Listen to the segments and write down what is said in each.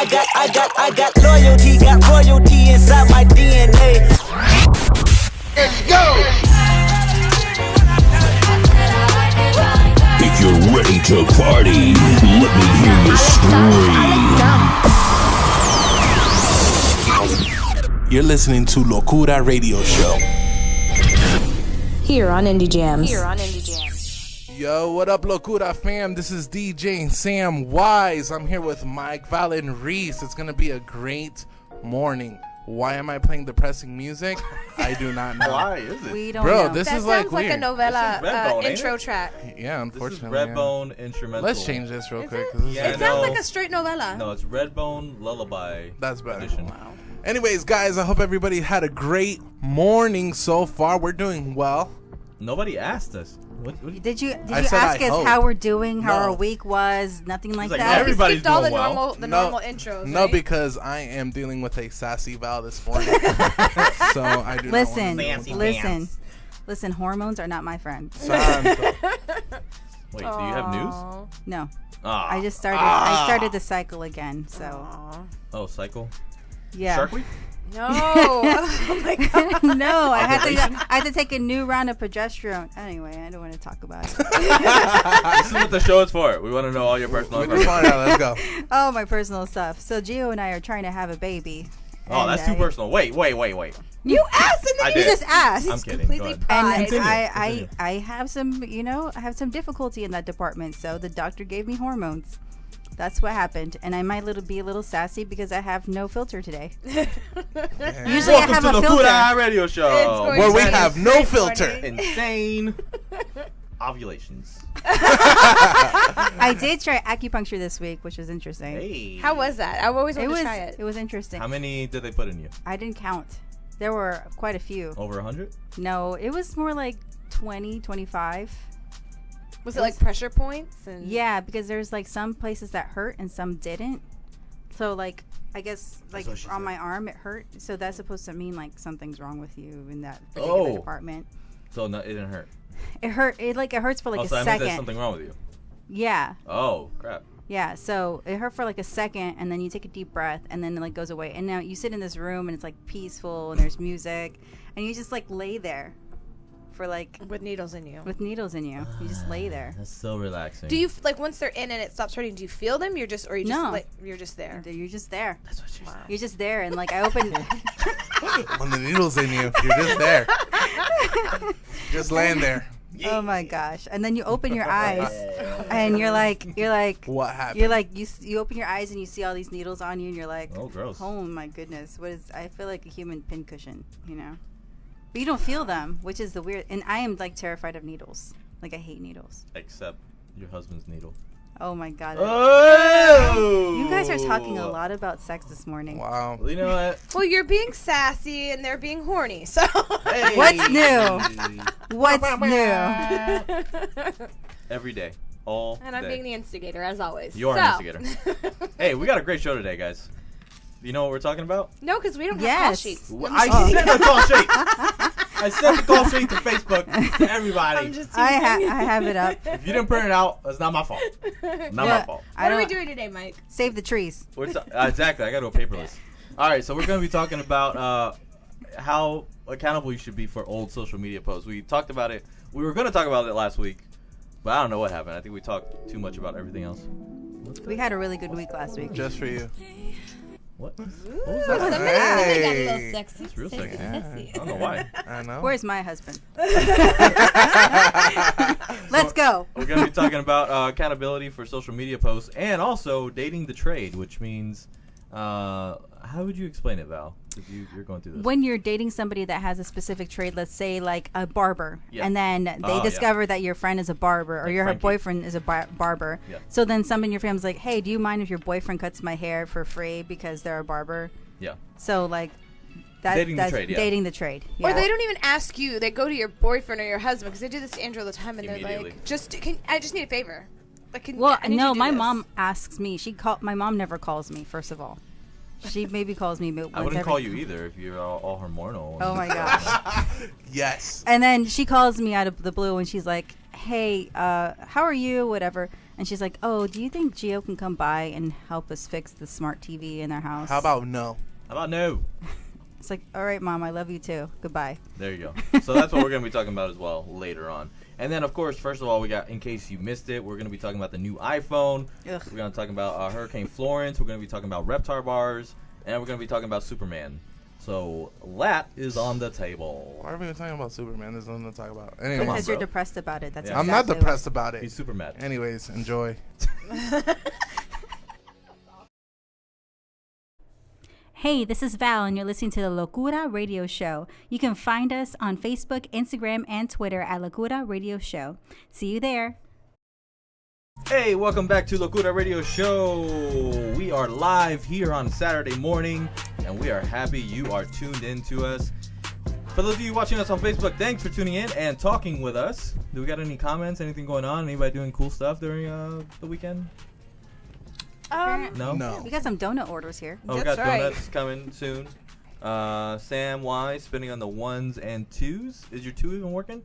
I got loyalty, got royalty inside my DNA. Let's go. If you're ready to party, let me hear you scream. You're listening to Locura Radio Show. Here on Indie Jamz. Yo, what up, Locura fam? This is DJ Sam Wise. I'm here with Mike Valen Reese. It's going to be a great morning. Why am I playing depressing music? I do not know. Why is it? We don't know. Bro, this that is sounds like a weird. novella Redbone, intro ain't it? track. Yeah, This is unfortunately. Redbone instrumental. Let's change this real quick. it? 'Cause this Yeah, is- It no. sounds like a straight novella. No, it's Redbone Lullaby. That's better. Edition. Wow. Anyways, guys, I hope everybody had a great morning so far. We're doing well. Nobody asked us. What Did you I said ask I us hope. how we're doing, how No. our week was, nothing like like, that? everybody- You skipped all the doing well. normal, normal intros. No, right? because I am dealing with a sassy Val this morning. So I do Listen, not listen, hormones are not my friend. Wait, do you have news? No, Ah. I just started. I started the cycle again. So Oh, cycle. yeah. Shark Week. No. Oh my god. No, I had to take a new round of progesterone. Anyway, I don't want to talk about it. This is what the show is for. We want to know all your personal Come information. on now, let's go. Oh, my personal stuff. So Gio and I are trying to have a baby. Oh, And that's too personal. Wait. You asked and I then you did. just asked. I'm kidding. Go Completely ahead. And pride. I have some, I have some difficulty in that department. So the doctor gave me hormones. That's what happened, and I might be a little sassy because I have no filter today. Usually I have Welcome a to the filter. Locura Radio Show. going Where we to be have a no great filter. morning. Insane ovulations. I did try acupuncture this week, which was interesting. Hey. How was that? I've always It wanted was to try it. it was interesting. How many did they put in you? I didn't count. There were quite a few. Over 100? No, it was more like 20, 25. Was it like pressure points? And Yeah, because there's like some places that hurt and some didn't. So like I guess like what she on said. my arm it hurt. So that's supposed to mean like something's wrong with you in that particular Oh. department. So no, it didn't hurt. It hurt. It hurts for like Oh, a so that means there's second. something wrong with you. Yeah. Oh, crap. Yeah, so it hurt for like a second, and then you take a deep breath, and then it like goes away. And now you sit in this room, and it's like peaceful, and there's music, and you just like lay there for like with needles in you. with needles in you. You just lay there. That's so relaxing. Do you like once they're in and it stops hurting? Do you feel them? You're just or you just No. like you're just there. You're just there. That's what she said. You're just there, and like I open. When the needle's in you, you're just there. Just laying there. Oh my gosh! And then you open your eyes, and you're like, What happened? you're like, you open your eyes and you see all these needles on you, and you're like, Oh, gross. oh my goodness, what is? I feel like a human pincushion, But you don't feel them, which is the weird. And I am like terrified of needles. Like I hate needles. Except your husband's needle. Oh my god. Oh! You guys are talking a lot about sex this morning. Wow. Well, you know what? Well, you're being sassy and they're being horny. So Hey. What's new? What's new? Every day. All and I'm day. being the instigator as always. You are so. an instigator. Hey, we got a great show today, guys. You know what we're talking about? No, because we don't have call Yes. sheets. I sent the call sheet. I sent the call sheet to Facebook to everybody. I'm just I teasing. have it up. If you didn't print it out, it's not my fault. Not my Yeah. fault. I What are we don't- doing today, Mike? Save the trees. Exactly. I got to go paperless. All right, so we're going to be talking about how accountable you should be for old social media posts. We talked about it. We were going to talk about it last week, but I don't know what happened. I think we talked too much about everything else. We had a really good week last week. Just for you. What? Hey. It's real sexy. Yeah. I don't know why. I know. Where's my husband? Let's go. We're going to be talking about accountability for social media posts and also dating the trade, which means, how would you explain it, Val? Because you're going through this. When you're dating somebody that has a specific trade, let's say like a barber, Yeah. and then they Yeah. discover that your friend is a barber or Like your Frankie. boyfriend is a barber. Yeah. So then somebody in your family's like, hey, do you mind if your boyfriend cuts my hair for free because they're a barber? Yeah. So like Dating the that's trade, yeah. dating the trade. Or Yeah. they don't even ask you. They go to your boyfriend or your husband because they do this to Andrew all the time, and they're Immediately. like, I just need a favor. Like, Well, I need you no, to do my this." mom asks me. My mom never calls me. First of all, she maybe calls me. But I wouldn't call you either if you're all hormonal. Oh my gosh. Yes. And then she calls me out of the blue and she's like, hey, how are you? Whatever. And she's like, oh, do you think Gio can come by and help us fix the smart TV in our house? How about no? How about no? It's like, all right, Mom, I love you too. Goodbye. There you go. So that's what we're going to be talking about as well later on. And then, of course, first of all, we got, in case you missed it, we're going to be talking about the new iPhone. Ugh. We're going to talk about Hurricane Florence. We're going to be talking about Reptar Bars. And we're going to be talking about Superman. So that is on the table. Why are we even talking about Superman? There's nothing to talk about. Anyway, Because bro. you're depressed about it. That's Yeah. I'm not exactly depressed about it. He's super mad. Anyways, enjoy. Hey, this is Val, and you're listening to the Locura Radio Show. You can find us on Facebook, Instagram, and Twitter at Locura Radio Show. See you there. Hey, welcome back to Locura Radio Show. We are live here on Saturday morning, and we are happy you are tuned in to us. For those of you watching us on Facebook, thanks for tuning in and talking with us. Do we got any comments? Anything going on? Anybody doing cool stuff during the weekend? No? No. We got some donut orders here. Oh, we That's got right. donuts coming soon. Sam Y spinning on the 1s and 2s. Is your 2 even working?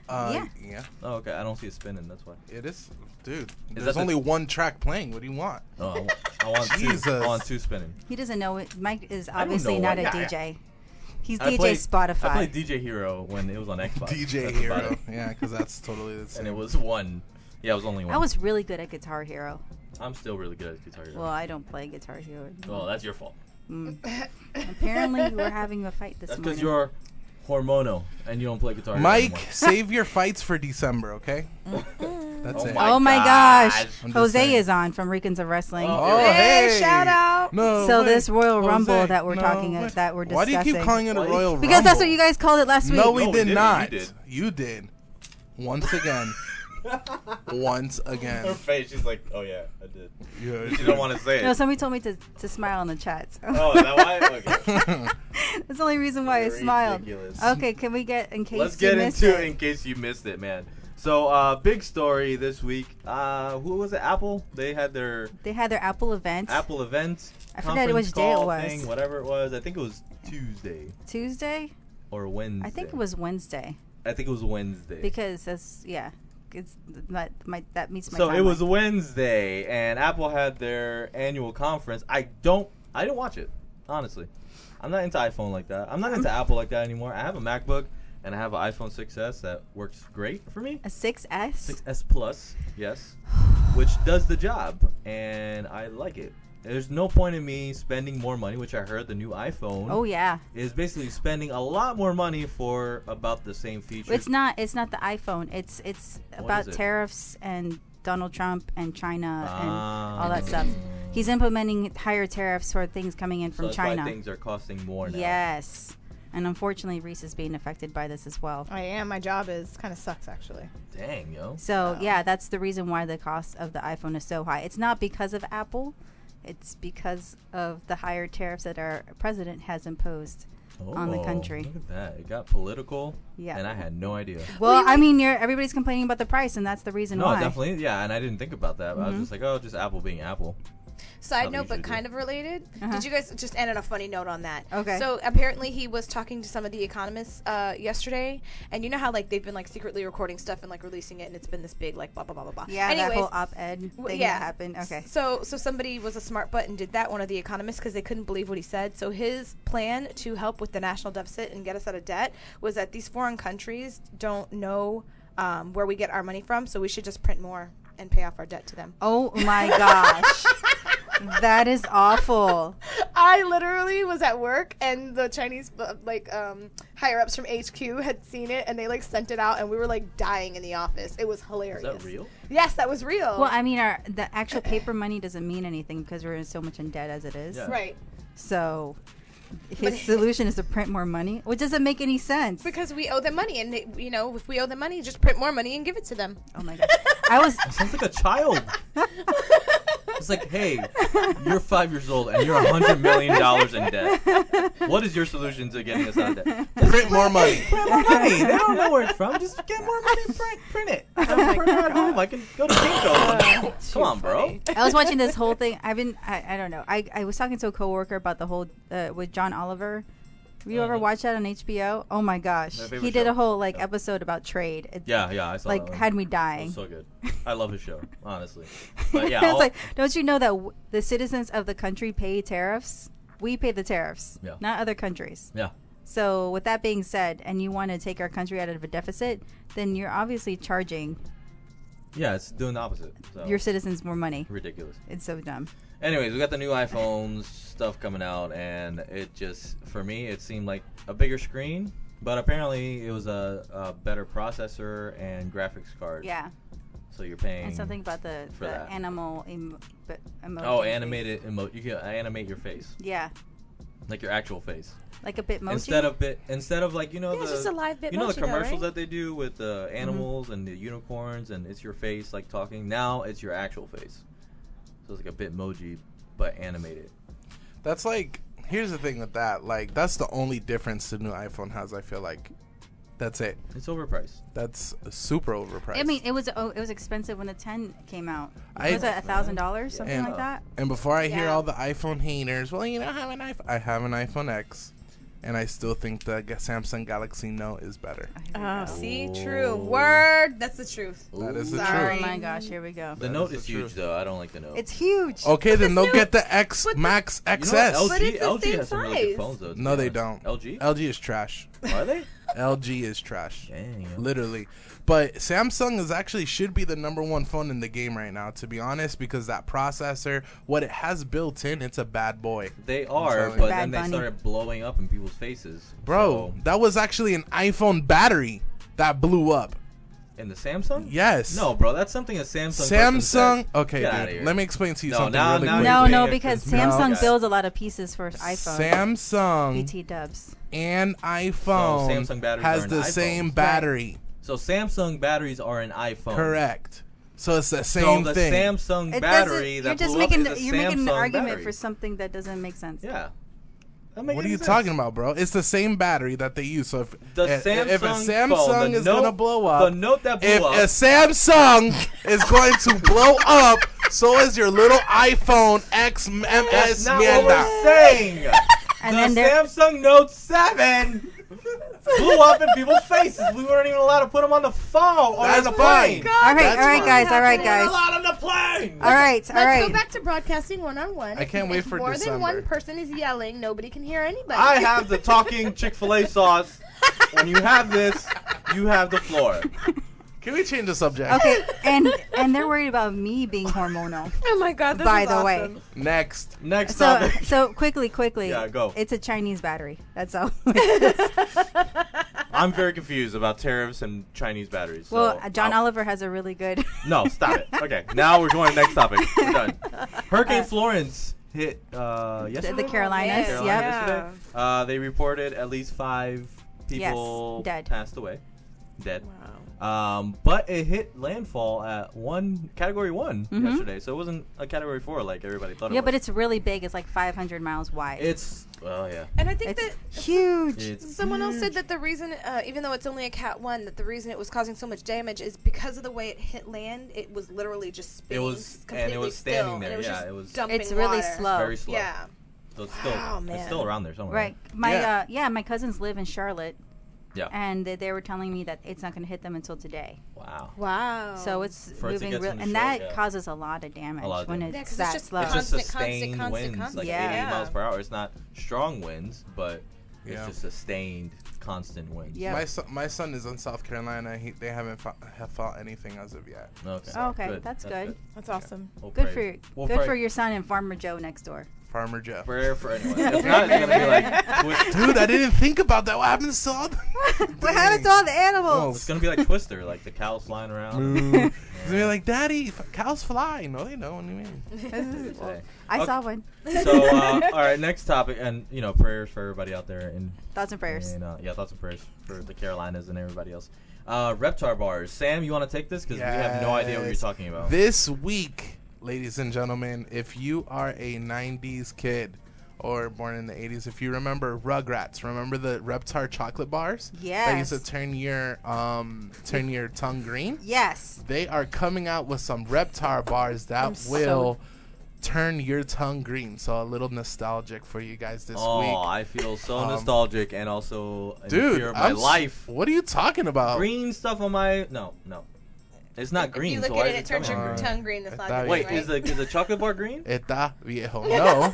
Yeah. Yeah. Oh, okay. I don't see it spinning. That's why. It is. Dude, that there's the- only one track playing. What do you want? Oh, I want 2. Jesus. I want 2 spinning. He doesn't know it. Mike is don't obviously know not a what- DJ. He's I DJ played Spotify. DJ Hero when it was on Xbox. DJ That's about Hero. it. Yeah, because that's totally the same. And it was 1. Yeah, it was only 1. I was really good at Guitar Hero. I'm still really good at Guitar Hero. Well, I don't play Guitar Hero. Well, that's your fault. Apparently, we're having a fight this That's morning. because you're hormonal and you don't play Guitar Hero Mike, anymore. save your fights for December, okay? That's Oh it. my Oh my gosh. gosh. I'm just Jose saying. is on from Ricans of Wrestling. Oh, Hey, hey! shout out. No. So way. this Royal Jose, Rumble that we're no talking way. that we're Why do you keep discussing. calling it a Why? Royal Rumble? Because that's what you guys called it last week. No, we No, we did didn't. not. You did. You did. Once again. Once again. Her face, she's like, oh yeah, I did. Yeah, She don't want to say it. No, somebody told me to smile in the chat. So. Oh, is that why? Okay. That's the only reason why I Very smiled. ridiculous. Okay, can we get in case Let's you get missed into it? it in case you missed it, man. So, big story this week. Who was it? Apple? They had their They had their Apple event Apple event. I forgot conference which day it call was. Thing, whatever it was. I think it was Tuesday Tuesday. or Wednesday. I think it was Wednesday I think it was Wednesday. because that's it's that meets my. So it was timeline. Wednesday, and Apple had their annual conference. I didn't watch it, honestly. I'm not into iPhone like that. I'm not into Apple like that anymore. I have a MacBook, and I have an iPhone 6s that works great for me. a 6S. 6s Plus, yes, which does the job, and I like it. There's no point in me spending more money, which I heard the new iPhone Oh yeah. is basically spending a lot more money for about the same features. It's not the iPhone. It's about is it? tariffs and Donald Trump and China and Ah. all that stuff. He's implementing higher tariffs for things coming in So from that's China. why things are costing more now. Yes. And unfortunately, Reese is being affected by this as well. I am. My job is kind of sucks actually. Dang, yo. So yeah, that's the reason why the cost of the iPhone is so high. It's not because of Apple. It's because of the higher tariffs that our president has imposed on the country. Look at that. It got political. Yeah. And I had no idea. Well, I mean, everybody's complaining about the price, and that's the reason No, why. definitely. Yeah, and I didn't think about that. But I was just like, oh, just Apple being Apple. Side How note, we but usually kind do. of related. Uh-huh. Did you guys just end on a funny note on that? Okay. So apparently he was talking to some of the economists yesterday, and you know how like they've been like secretly recording stuff and like releasing it, and it's been this big like blah blah blah blah blah. Yeah, Anyways, that whole op-ed thing that happened. Okay. So somebody was a smart butt and did that. One of the economists, because they couldn't believe what he said. So his plan to help with the national deficit and get us out of debt was that these foreign countries don't know where we get our money from, so we should just print more and pay off our debt to them. Oh my gosh. That is awful. I literally was at work, and the Chinese higher ups from HQ had seen it, and they like sent it out, and we were like dying in the office. It was hilarious. Is that real? Yes, that was real. Well, I mean, the actual paper money doesn't mean anything because we're so much in debt as it is. Yeah. right. So his solution is to print more money, which doesn't make any sense. Because we owe them money, and if we owe them money, just print more money and give it to them. Oh my god. I was Sounds like a child. It's like, hey, you're 5 years old and you're $100 million in debt. What is your solution to getting us out of debt? Print more money. Print more money. They don't know where it's from. Just get more money and print it. I can print it at home. I can go to Kinko. Come on, bro. I was watching this whole thing. I don't know. I was talking to a coworker about the whole with John Oliver You ever watch that on HBO? Oh my gosh, My favorite he did show. a whole episode about trade. It, Yeah, I saw that one. had me It dying. was so good. I love his show, honestly. But yeah, It's like, don't you know that the citizens of the country pay tariffs? We pay the tariffs, Yeah. not other countries. yeah. So with that being said, and you want to take our country out of a deficit, then you're obviously charging Yeah, it's doing the opposite. So. your citizens more money. Ridiculous. It's so dumb. Anyways, we got the new iPhones stuff coming out, and it just, for me, it seemed like a bigger screen, but apparently it was a better processor and graphics card. Yeah, So you're paying. and something about the that. animal emoji. Oh, animated You can animate your face, Yeah, like your actual face, like a Bitmoji. instead of like Yeah, it's just a live Bitmoji, you know the though, commercials right? that they do with the animals and the unicorns, and it's your face like talking. Now it's your actual face. So it's like a Bitmoji, but animated. That's like, here's the thing with that. Like, that's the only difference the new iPhone has, I feel like. That's it. It's overpriced. That's super overpriced. I mean, it was expensive when the 10 came out. I- Was it $1,000, something And- like that? And before I hear Yeah. all the iPhone haters, well, you know, I have an iPhone. I have an iPhone X, and I still think the Samsung Galaxy Note is better. Oh, see, true. Word. That's the truth. That is the Sorry. Oh truth. my gosh, here we go. The That Note is is the huge, truth. though. I don't like the Note. It's huge. Okay, then they'll new- get the X but the- Max You know XS. what? But it's the LG same has some really size. good phones, though. to No, be they honest. don't. LG? LG is trash. Are they? LG is trash. Dang. Literally. But Samsung is actually should be the number one phone in the game right now, to be honest, because that processor, what it has built in, it's a bad boy. They are, telling but you. Bad then they Bunny. started blowing up in people's faces. Bro, So, that was actually an iPhone battery that blew up. in the Samsung? Yes. No, bro, that's something a Samsung. person Samsung. says. Okay, Get outta dude. here. Let me explain to you No, something now- really now quick. you're No, playing no, it because 'cause- Samsung Okay. builds a lot of pieces for iPhone. Samsung BT dubs. and iPhone Samsung batteries has are in the iPhones. same Right. battery. So Samsung batteries are an iPhone. Correct. So it's the So same the thing. Samsung It battery doesn't- that you're just blew making up is a you're making an Samsung argument battery. for something that doesn't make sense. Yeah. What are you talking about, bro? It's the same battery that they use. So if The if Samsung a Samsung phone, the is Note- gonna blow up, the Note that blew if up. a Samsung is going to blow up, so is your little iPhone That's XMS not what mierda. we're saying. And The then there- Samsung Note 7 blew up in people's faces. We weren't even allowed to put them on the phone or That's on the fine. plane. All right, That's all right, fine. guys, all right, We weren't guys. allowed on the plane. All right, all Let's right. go back to broadcasting one-on-one. I can't wait If for more December. than one person is yelling, nobody can hear anybody. I have the talking Chick-fil-A sauce. When you have this, you have the floor. Can we change the subject? Okay, and they're worried about me being hormonal. Oh my God. This By is the way. awesome. Next. Next So topic. so quickly. Yeah, go. It's a Chinese battery. That's all. I'm very confused about tariffs and Chinese batteries. So Well, John I'll- Oliver has a really good. No, stop it. Okay, now we're going to next topic. We're done. Hurricane Florence hit yesterday. the Carolinas. Yeah. Carolina Yep. yesterday. They reported at least 5 people dead. passed away. Dead. But it hit landfall at category 1 yesterday, so it wasn't a category 4 like everybody thought it Yeah, was. but it's really big. It's like 500 miles wide. It's yeah. And I think It's that huge. It's someone else said that the reason, even though it's only a Cat 1, that the reason it was causing so much damage is because of the way it hit land. It was literally just spinning completely and it was still, standing and there. it was Yeah, just it was dumping It's really water. slow. very slow. Yeah. So it's Wow, it's man. still around there somewhere. Right. My Yeah. my cousins live in Charlotte, Yeah. and they were telling me that it's not going to hit them until today. Wow. Wow. So it's For it to moving get real, to the and shore, that yeah. causes a lot of damage A lot of when damage. Yeah, it's 'cause it's that just slow. It's just Constant, sustained constant, winds, like yeah. 80 miles per hour. It's not strong winds, but Yeah. it's just sustained, constant winds. Yeah. My son is in South Carolina. They haven't have fought anything as of yet. Okay. Oh, okay, Good. that's good. That's awesome. We'll Good pray. for your, We'll good pray. for your son and Farmer Joe next door. Farmer Jeff. Prayer for anyone. If not, it's gonna be like Dude, I didn't think about that. What happens to all the... What happened to all the animals? it's gonna be like Twister, like the cows flying around. Moo. They're like, Daddy, cows fly. No, they don't. What do you mean? Today. I Okay. saw one. So, all right, next topic, and prayers for everybody out there, and Thoughts and prayers. thoughts and prayers for the Carolinas and everybody else. Reptar Bars. Sam, you want to take this because we have no idea what you're Yes. talking about. This week, ladies and gentlemen, if you are a 90s kid or born in the 80s, if you remember Rugrats, remember the Reptar chocolate bars? That used to Yes. turn your tongue green? Yes. They are coming out with some Reptar bars that I'm so- will turn your tongue green. So a little nostalgic for you guys this week. Oh, I feel so nostalgic and also in Dude, fear of my life. What are you talking about? Green stuff on my no. It's not green. If you look so at why it, it turns your coming? tongue green. That's not Wait, good. Wait, right? is the chocolate bar green? Está viejo. No.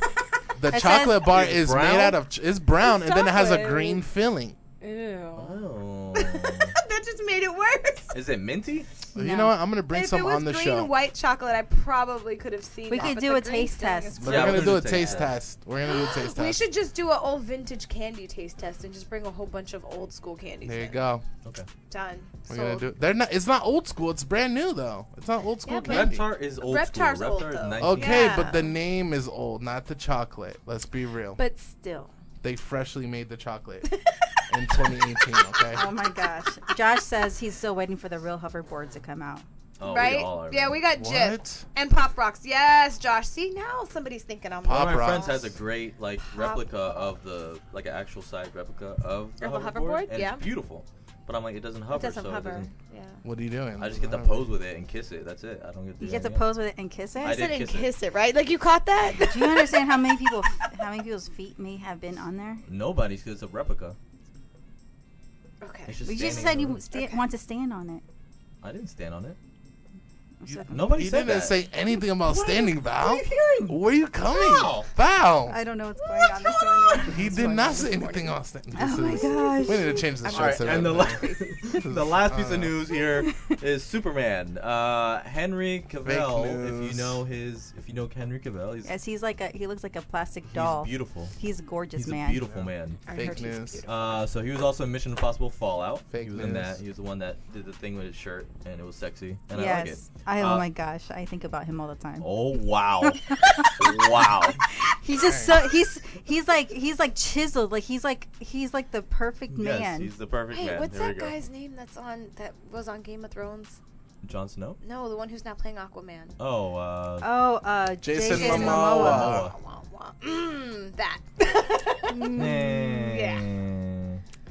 The It chocolate bar It's is brown? made out of it's brown It's and then it has a chocolate. green filling. Ew. Oh. That just made it worse. Is it minty? You know what? I'm gonna bring If some it was on the green show. white chocolate, I probably could have seen We that, could but do the a green taste thing test. is But Yeah, we're we're gonna do a gonna taste taste test. We're gonna do a taste We test. should just do an old vintage candy taste test and just bring a whole bunch of old school candies. There you in. go. Okay. Done. We're gonna Sold. do. They're not. It's not old school. It's brand new though. It's not old school Yeah, but- candy. Reptar is old Reptar's school. old, Reptar is though. 19. Okay, Yeah. but the name is old, not the chocolate. Let's be real. But still. They freshly made the chocolate in 2018. Okay. Oh my gosh. Josh says he's still waiting for the real hoverboard to come out. Oh, Right? we all are. Yeah, man. we got Jip. What? And Pop Rocks. Yes, Josh. See, now somebody's thinking I'm One Pop of my Rocks. friends has a great like replica of the like an actual size replica of the Of a hoverboard, hoverboard? and Yeah. it's beautiful. But I'm like, it doesn't hover. It doesn't so hover. It doesn't, Yeah. What are you doing? I just get to pose with it and kiss it. That's it. I don't get to You do get to anything pose with it and kiss I it? did Sit and kiss it. kiss it, right? Like you caught that? Do you understand how many people's feet may have been on there? else. Nobody's because it's a replica. Okay. It's just We just standing said there. you want to stand on it. I didn't stand on it. So- Nobody You said didn't that. say anything about standing, Val. What are you hearing? Where are you coming? Val. Val. I don't know what's going on this morning. He did not say anything about standing. Oh my This is- gosh. We need to change the show. All right, to and the, that. the last piece of news here is Superman. Henry Cavill. news. If you know Henry Cavill, he's Yes, he looks like a plastic doll. beautiful. He's a gorgeous He's man. a beautiful man. I Fake heard he's news. beautiful. So he was also in Mission Impossible Fallout. Fake he was in news. that. He was the one that did the thing with his shirt, and it was sexy, and Yes. I like it. Oh my gosh, I think about him all the time. Oh wow, wow. He's just so he's like chiseled. Like he's like the perfect Yes, man. he's the perfect Hey, man. what's There we that go. guy's name that was on Game of Thrones? Jon Snow. No, the one who's now playing Aquaman. Jason Jason Momoa. That. Yeah.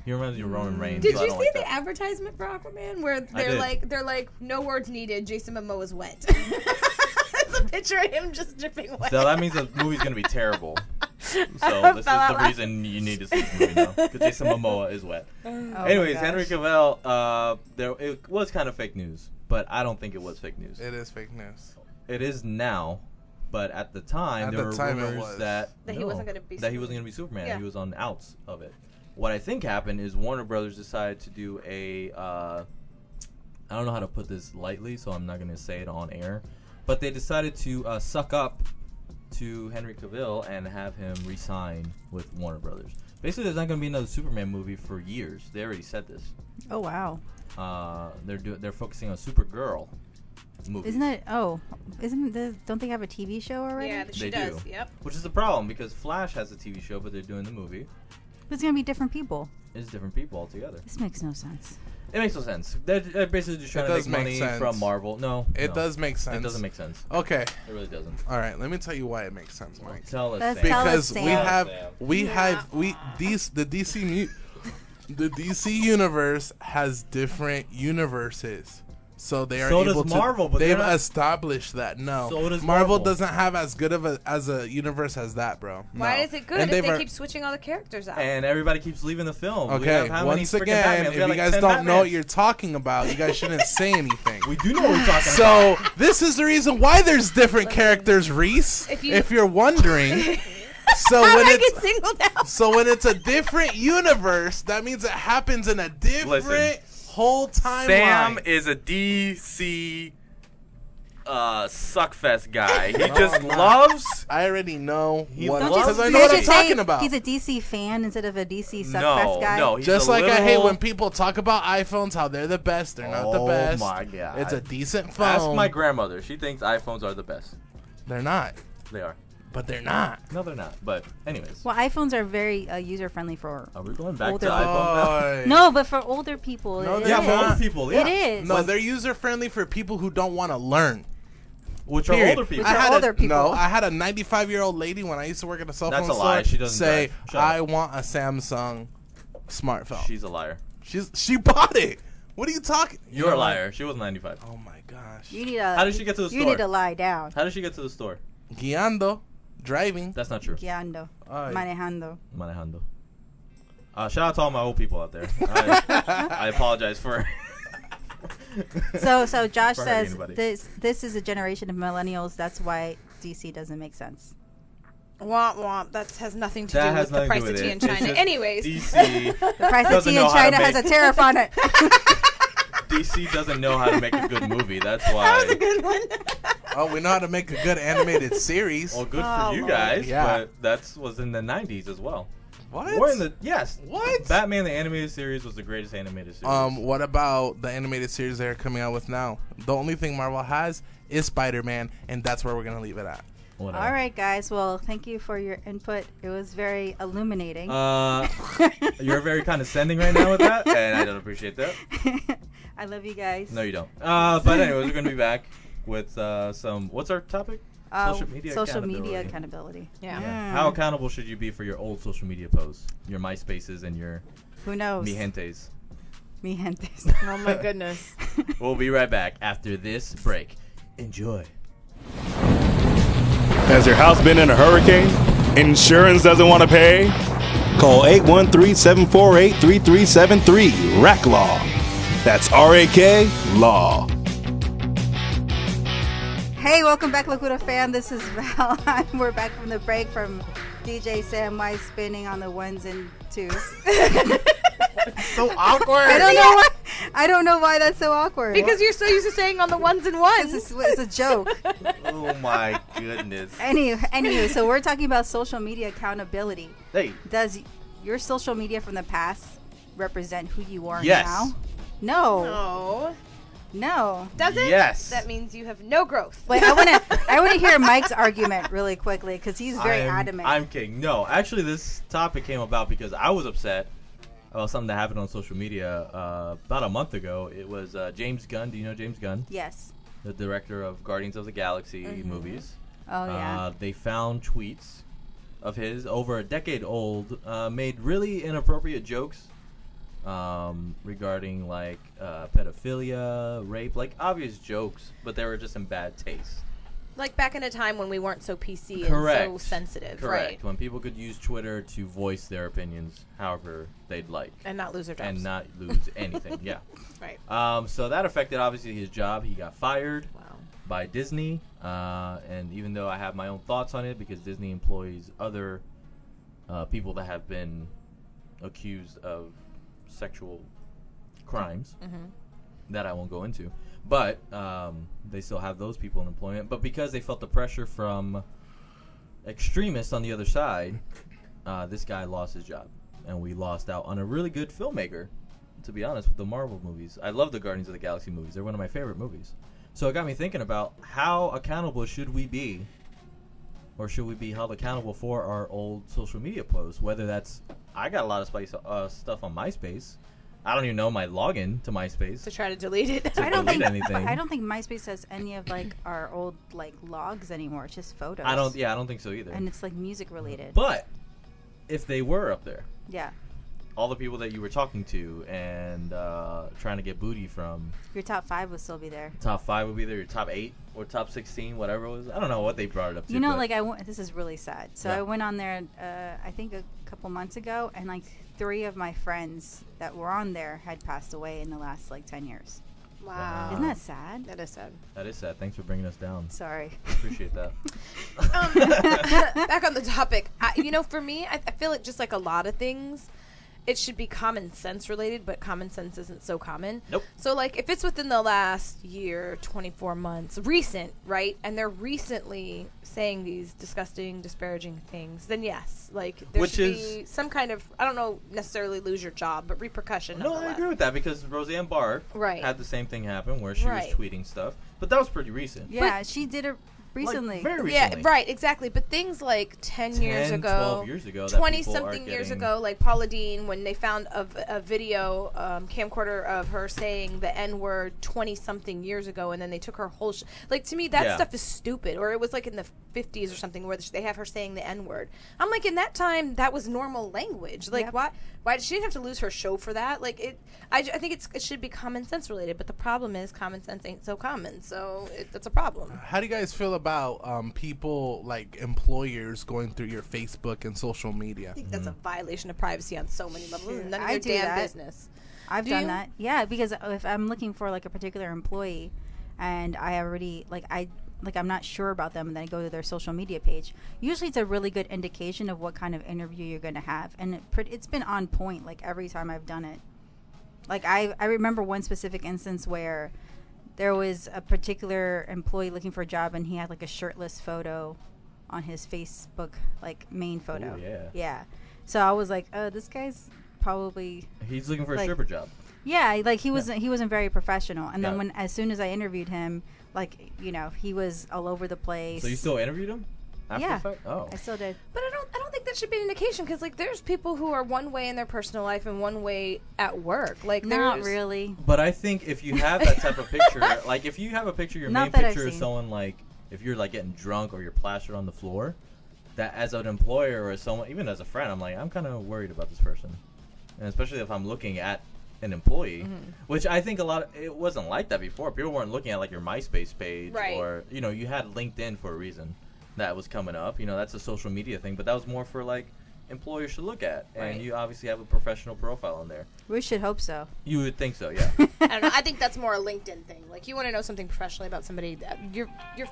He reminds you of Roman Reigns. Did so I you don't see like the that. advertisement for Aquaman where did. they're like no words needed, Jason Momoa's wet. It's a picture of him just dripping wet. So that means the movie's gonna be terrible. So this is Fell the out. reason you need to see the movie now, because Jason Momoa is wet. Oh my Anyways, gosh. Henry Cavill, it was kind of fake news, but I don't think it was fake news. It is fake news. It is now, but at the time At there the were time it rumors was. that That he wasn't gonna be that he Superman. wasn't going to be Superman. Yeah. He was on the outs of it. What I think happened is Warner Brothers decided to do a I don't know how to put this lightly, so I'm not going to say it on air, but they decided to suck up to Henry Cavill and have him re-sign with Warner Brothers. Basically, there's not going to be another Superman movie for years. They already said this. Oh wow. They're focusing on Supergirl movie. Don't they have a TV show already? Yeah, she They does. do. Yep. Which is the problem, because Flash has a TV show, but they're doing the movie. It's gonna be different people. It's different people altogether. This makes no sense. It makes no sense. They're basically just trying It to does make make money sense. from Marvel. No, It no. does make sense. It doesn't make sense. Okay. It really doesn't. All right. Let me tell you why it makes sense, Mike. Tell us, Let's Sam. tell us, Because we Sam. have Sam. the DC universe has different universes. So they are So able does to. Marvel, but they've they're not- established that. No, So does Marvel Marvel. doesn't have as good of a universe as that, bro. Why No. is it good And if they they've keep switching all the characters out? And everybody keeps leaving the film. We Okay, have how many once freaking again, Batmans? if We you have like guys 10 don't know what Batmans. you're talking about, you guys shouldn't say anything. We do know what we're talking about. So this is the reason why there's different characters, Reese. If If, you- you're wondering. So How when did I it's get singled out? so when it's a different universe, that means it happens in a different Listen, whole timeline. Sam is a DC suckfest guy. He just I'm not. loves. I already know what Don't you- because I did know you what I'm just say talking about. He's a DC fan instead of a DC No, suckfest guy. no. He's Just a like I hate literal- when people talk about iPhones, how they're the best. They're not the Oh best. my God. It's a decent phone. Ask my grandmother. She thinks iPhones are the best. They're not, They are. but they're not. No, they're not. But anyways, Well, iPhones are very user friendly for. are we going back older to iPhone Boy. No, but for older people, No, it they're now? is. Yeah, for not. older people. Yeah. It is. No, they're user friendly for people who don't want to learn. Which are Period. older people. Which are older people. No, I had a 95-year-old lady when I used to work at a cell That's phone a lie. store She doesn't say, drive. Shut up. I want a Samsung smartphone. She's a liar. She bought it. What are you talking? You You're a know what? liar. She was 95. Oh my gosh. You need a. How did she get to the You store? need to lie down. How did she get to the store? Guiando. Driving. That's not true. Guiando. Ay. Manejando. Manejando. Shout out to all my old people out there. I apologize for. So Josh For hurting says anybody. this is a generation of millennials. That's why DC doesn't make sense. Womp womp. That has nothing to That do has with the nothing to price do of with tea it. in It's China. just Anyways. DC The price of doesn't tea in know how to China has a make- tariff on it. DC doesn't know how to make a good movie. That's why. That was a good one. Oh, we know how to make a good animated series. Well, good Oh, for you Lord. guys, Yeah. but that was in the 90s as well. What? Or in the yes. What? Batman the animated series was the greatest animated series. What about the animated series they're coming out with now? The only thing Marvel has is Spider-Man, and that's where we're gonna leave it at. Whatever. All right, guys. Well, thank you for your input. It was very illuminating. You're very condescending right now with that, and I don't appreciate that. I love you guys. No, you don't. But anyways, we're gonna be back with some. What's our topic? Social media accountability. Yeah. Yeah. How accountable should you be for your old social media posts, your MySpaces and your Who knows? Mi Gentes? Mi gentes. Oh my goodness. We'll be right back after this break. Enjoy. Has your house been in a hurricane? Insurance doesn't want to pay? Call 813-748-3373. RAC Law. That's RAK Law. Hey, welcome back, Locura fam. This is Val. We're back from the break from DJ Sam Wise spinning on the ones and twos. So awkward. I don't know why that's so awkward. Because you're so used to saying on the ones and ones. it's a joke. Oh my goodness. Anywho, so we're talking about social media accountability. Hey. Does your social media from the past represent who you are Yes. now? No. No. No. Does it? Yes. That means you have no growth. Wait, I want to hear Mike's argument really quickly because he's very adamant. I'm kidding. No, actually, this topic came about because I was upset about something that happened on social media about a month ago. It was James Gunn. Do you know James Gunn? Yes. The director of Guardians of the Galaxy movies. Oh yeah. They found tweets of his over a decade old, made really inappropriate jokes regarding like pedophilia, rape, like obvious jokes, but they were just in bad taste. Like back in a time when we weren't so PC Correct. and so sensitive, Correct. right? When people could use Twitter to voice their opinions however they'd like. And not lose their jobs. And not lose anything. Yeah. Right. So that affected obviously his job. He got fired Wow. by Disney. And even though I have my own thoughts on it because Disney employs other people that have been accused of sexual crimes that I won't go into. But they still have those people in employment. But because they felt the pressure from extremists on the other side, this guy lost his job. And we lost out on a really good filmmaker, to be honest, with the Marvel movies. I love the Guardians of the Galaxy movies. They're one of my favorite movies. So it got me thinking about how accountable should we be, or should we be held accountable for our old social media posts? Whether that's, I got a lot of stuff on MySpace. I don't even know my login to MySpace. To try to delete it. To delete anything. I don't think MySpace has any of like our old like logs anymore. It's just photos. I don't think so either. And it's like music related. But if they were up there, yeah. all the people that you were talking to and trying to get booty from, Your top 5 would still be there. top 5 would be there, your top 8 or top 16, whatever it was. I don't know what they brought it up to. You know, but like this is really sad. So Yeah. I went on there, I think a couple months ago, and like 3 of my friends that were on there had passed away in the last like 10 years. Wow. Isn't that sad? That is sad. that is sad. Thanks for bringing us down. Sorry. Appreciate that. Back on the topic, for me, I feel like just like a lot of things, it should be common sense related, but common sense isn't so common. Nope. So, like, if it's within the last year, 24 months, recent, right, and they're recently saying these disgusting, disparaging things, then yes, like, there Which should is- be some kind of, I don't know, necessarily lose your job, but repercussion. No, I nonetheless. agree with that because Roseanne Barr Right. had the same thing happen where she Right. was tweeting stuff, but that was pretty recent. Yeah, she did it recently. Like, very Yeah, recently. right, exactly. But things like 10 years 10, ago, 12 years ago that 20 people are something years getting- ago, like Paula Deen, when they found a video camcorder of her saying the N word 20 something years ago, and then they took her whole. Like, to me, that Yeah. stuff is stupid. Or it was like in the 50s or something where they have her saying the N word. I'm like, in that time, that was normal language. Like, Yep. why she didn't have to lose her show for that? Like, I think it should be common sense related, but the problem is common sense ain't so common, so that's a problem. How do you guys feel about people, like employers, going through your Facebook and social media? I think that's a violation of privacy on so many levels. None of I your do damn that. business. I've Do done you? that. Yeah, because if I'm looking for like a particular employee, and I already I'm not sure about them, and then I go to their social media page. Usually, it's a really good indication of what kind of interview you're going to have, and it's been on point like every time I've done it. Like I remember one specific instance where there was a particular employee looking for a job, and he had like a shirtless photo on his Facebook like main photo. Ooh, yeah. Yeah. So I was like, oh, this guy's probably He's looking for a like- stripper job. yeah, like he wasn't very professional. And Yeah. then as soon as I interviewed him, like, he was all over the place. So you still interviewed him? After Yeah. the fact? Oh. I still did. But I don't think that should be an indication, because like there's people who are one way in their personal life and one way at work. Like Not there's- really. But I think if you have that type of picture, like if you have a picture, your Not main that I've picture is seen. someone like, if you're like getting drunk or you're plastered on the floor, that as an employer or as someone, even as a friend, I'm like, I'm kind of worried about this person. And especially if I'm looking at an employee, which I think it wasn't like that before. People weren't looking at like your MySpace page, Right. or, you had LinkedIn for a reason that was coming up. That's a social media thing, but that was more for like employers should look at. And Right. you obviously have a professional profile in there. We should hope so. You would think so, yeah. I don't know. I think that's more a LinkedIn thing. Like you want to know something professionally about somebody, your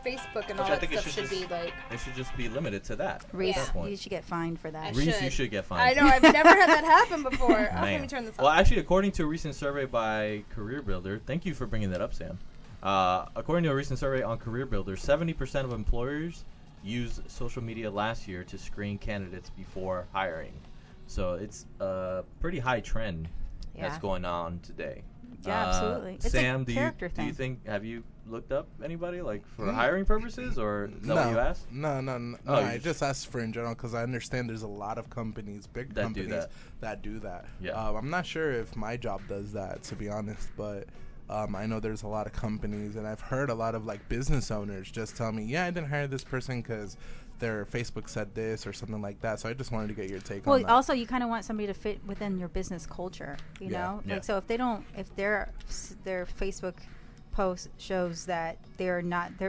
Facebook and all Which I that think it stuff should should be like. It should just be limited to that. Reese, At that point. you should get fined for that. I Reese, you should. should get fined. I know. I've never had that happen before. Let Man. me turn this Well, off. actually, according to a recent survey by Career Builder, thank you for bringing that up, Sam. According to a recent survey on Career Builder, 70% of employers used social media last year to screen candidates before hiring. So it's a pretty high trend that's Yeah. going on today. Yeah, absolutely. It's a Sam, character do you thing. have you looked up anybody like for hiring purposes, or is that what you asked? No. Oh, you I just- just asked for in general because I understand there's a lot of companies, big That do companies, that. that do that. Yeah. I'm not sure if my job does that, to be honest, but I know there's a lot of companies, and I've heard a lot of like business owners just tell me, yeah, I didn't hire this person because their Facebook said this or something like that. So I just wanted to get your take Well, on that. also you kind of want somebody to fit within your business culture, you Yeah. know? Yeah. Like, so if their Facebook post shows that they're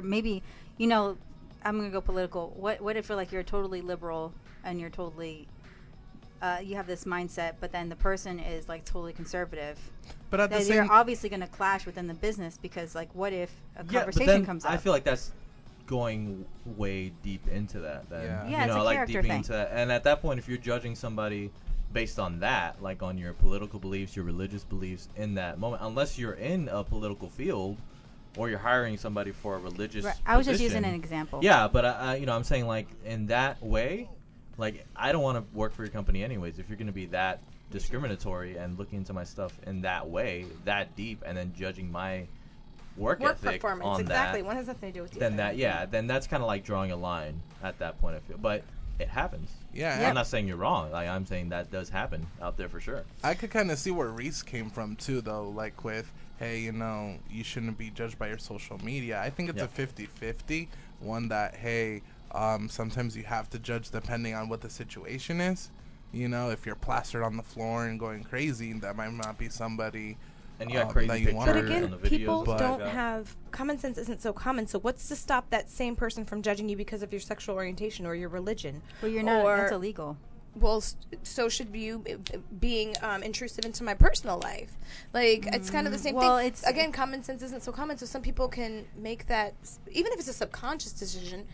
maybe, I'm going to go political. What if you're totally liberal and you're totally, you have this mindset, but then the person is like totally conservative? But at the That you're same, obviously going to clash within the business, because like, what if a But conversation then comes up? I feel like that's going way deep into that. Then, Yeah. Yeah, it's a like character deep thing. into that. And at that point, if you're judging somebody based on that, like on your political beliefs, your religious beliefs in that moment, unless you're in a political field or you're hiring somebody for a religious Right. I was just using position. an example. Yeah, but I'm saying like in that way, like I don't want to work for your company anyways. If you're going to be that discriminatory and looking into my stuff in that way, that deep, and then judging my work ethic performance, on exactly. that, One has nothing to do with the then other. then that's kind of like drawing a line at that point. I feel, but it happens. Yeah. I'm not saying you're wrong. Like I'm saying that does happen out there for sure. I could kind of see where Reese came from too, though. Like with, hey, you shouldn't be judged by your social media. I think it's Yeah. a 50-50. One that, hey, sometimes you have to judge depending on what the situation is. If you're plastered on the floor and going crazy, that might not be somebody. And you got that crazy you pictures wanna- But Or again, on the videos. people and stuff don't like that. have common sense. Isn't so common. So what's to stop that same person from judging you because of your sexual orientation or your religion? Well, you're not. Or- That's illegal. Well, so should you being intrusive into my personal life? Like it's kind of the same well, thing. it's- Again, common sense isn't so common. So some people can make that, even if it's a subconscious decision,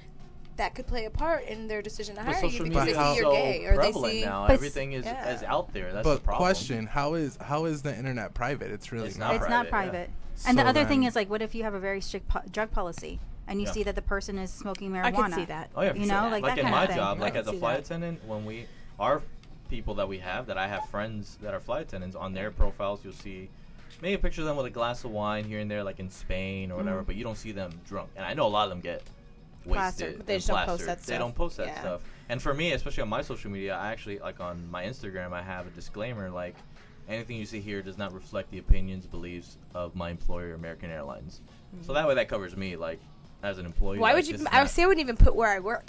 that could play a part in their decision to But hire you social because media they is see you're so gay or they prevalent see. now. But Everything is yeah. out there. That's the But problem. question: How is the internet private? It's really It's not. It's private, not yeah. private. And the So other thing then- is, like, what if you have a very strict drug policy and you Yeah. see that the person is smoking marijuana? I can see that. Oh yeah, for You sure. know, like that in kind my of thing. job, I like can as a see flight that. attendant, when our people that we have, that I have friends that are flight attendants, on their profiles you'll see maybe a picture of them with a glass of wine here and there, like in Spain or whatever, but you don't see them drunk. And I know a lot of them get Plastered. wasted. But they and just don't post plastered. that They stuff. don't post that Yeah. stuff. And for me, especially on my social media, I actually, like on my Instagram, I have a disclaimer like, anything you see here does not reflect the opinions, beliefs of my employer, American Airlines. So that way that covers me, like, as an employee. Why like, would you? this is I not- would say I wouldn't even put where I work.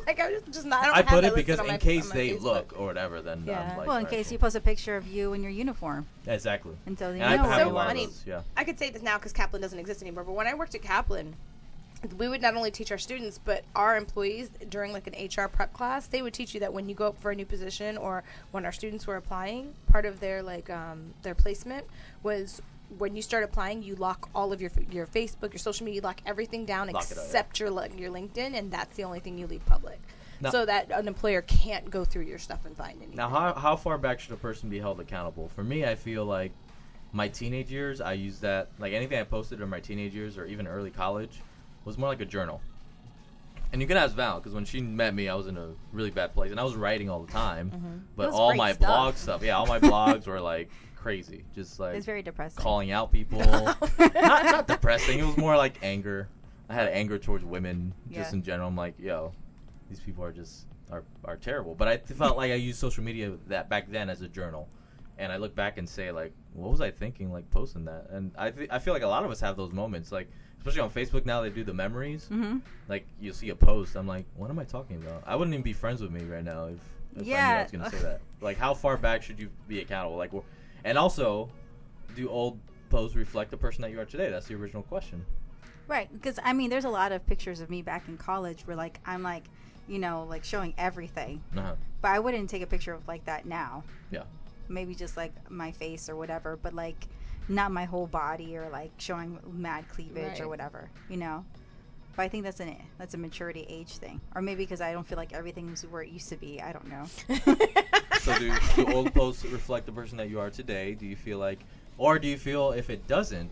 Like I just not. I don't I have put that it listed because on my- in case on my they Facebook. look or whatever, then Yeah. I'm like, Well, in alright, case cool. you post a picture of you in your uniform. Exactly. And so And you I know have where a you lot are. of those, yeah. I could say this now because Kaplan doesn't exist anymore. But when I worked at Kaplan, we would not only teach our students, but our employees during like an HR prep class, they would teach you that when you go up for a new position or when our students were applying, part of their like their placement was when you start applying, you lock all of your Facebook, your social media, you lock everything down except your LinkedIn, and that's the only thing you leave public. Now, so that an employer can't go through your stuff and find anything. Now, how far back should a person be held accountable? For me, I feel like my teenage years, I use that, like anything I posted in my teenage years or even early college was more like a journal. And you can ask Val, because when she met me, I was in a really bad place. And I was writing all the time. But all my blog stuff, all my blogs were like crazy. Just like it's very depressing. Calling out people. not depressing. It was more like anger. I had anger towards women just in general. I'm like, yo, these people are just are terrible. But I felt like I used social media that back then as a journal. And I look back and say, like, what was I thinking, like, posting that? And I feel like a lot of us have those moments, like, especially on Facebook now, they do the memories. Like, you'll see a post. I'm like, what am I talking about? I wouldn't even be friends with me right now if I knew I was going to say that. Like, how far back should you be accountable? Like, and also, do old posts reflect the person that you are today? That's the original question. Right, because, I mean, there's a lot of pictures of me back in college where, like, I'm, like, you know, like, showing everything. But I wouldn't take a picture of, like, that now. Yeah. Maybe just like my face or whatever, but like not my whole body or like showing mad cleavage or whatever, you know. But I think that's a maturity age thing, or maybe because I don't feel like everything's where it used to be. I don't know. So do old posts reflect the person that you are today? Do you feel like, or do you feel if it doesn't,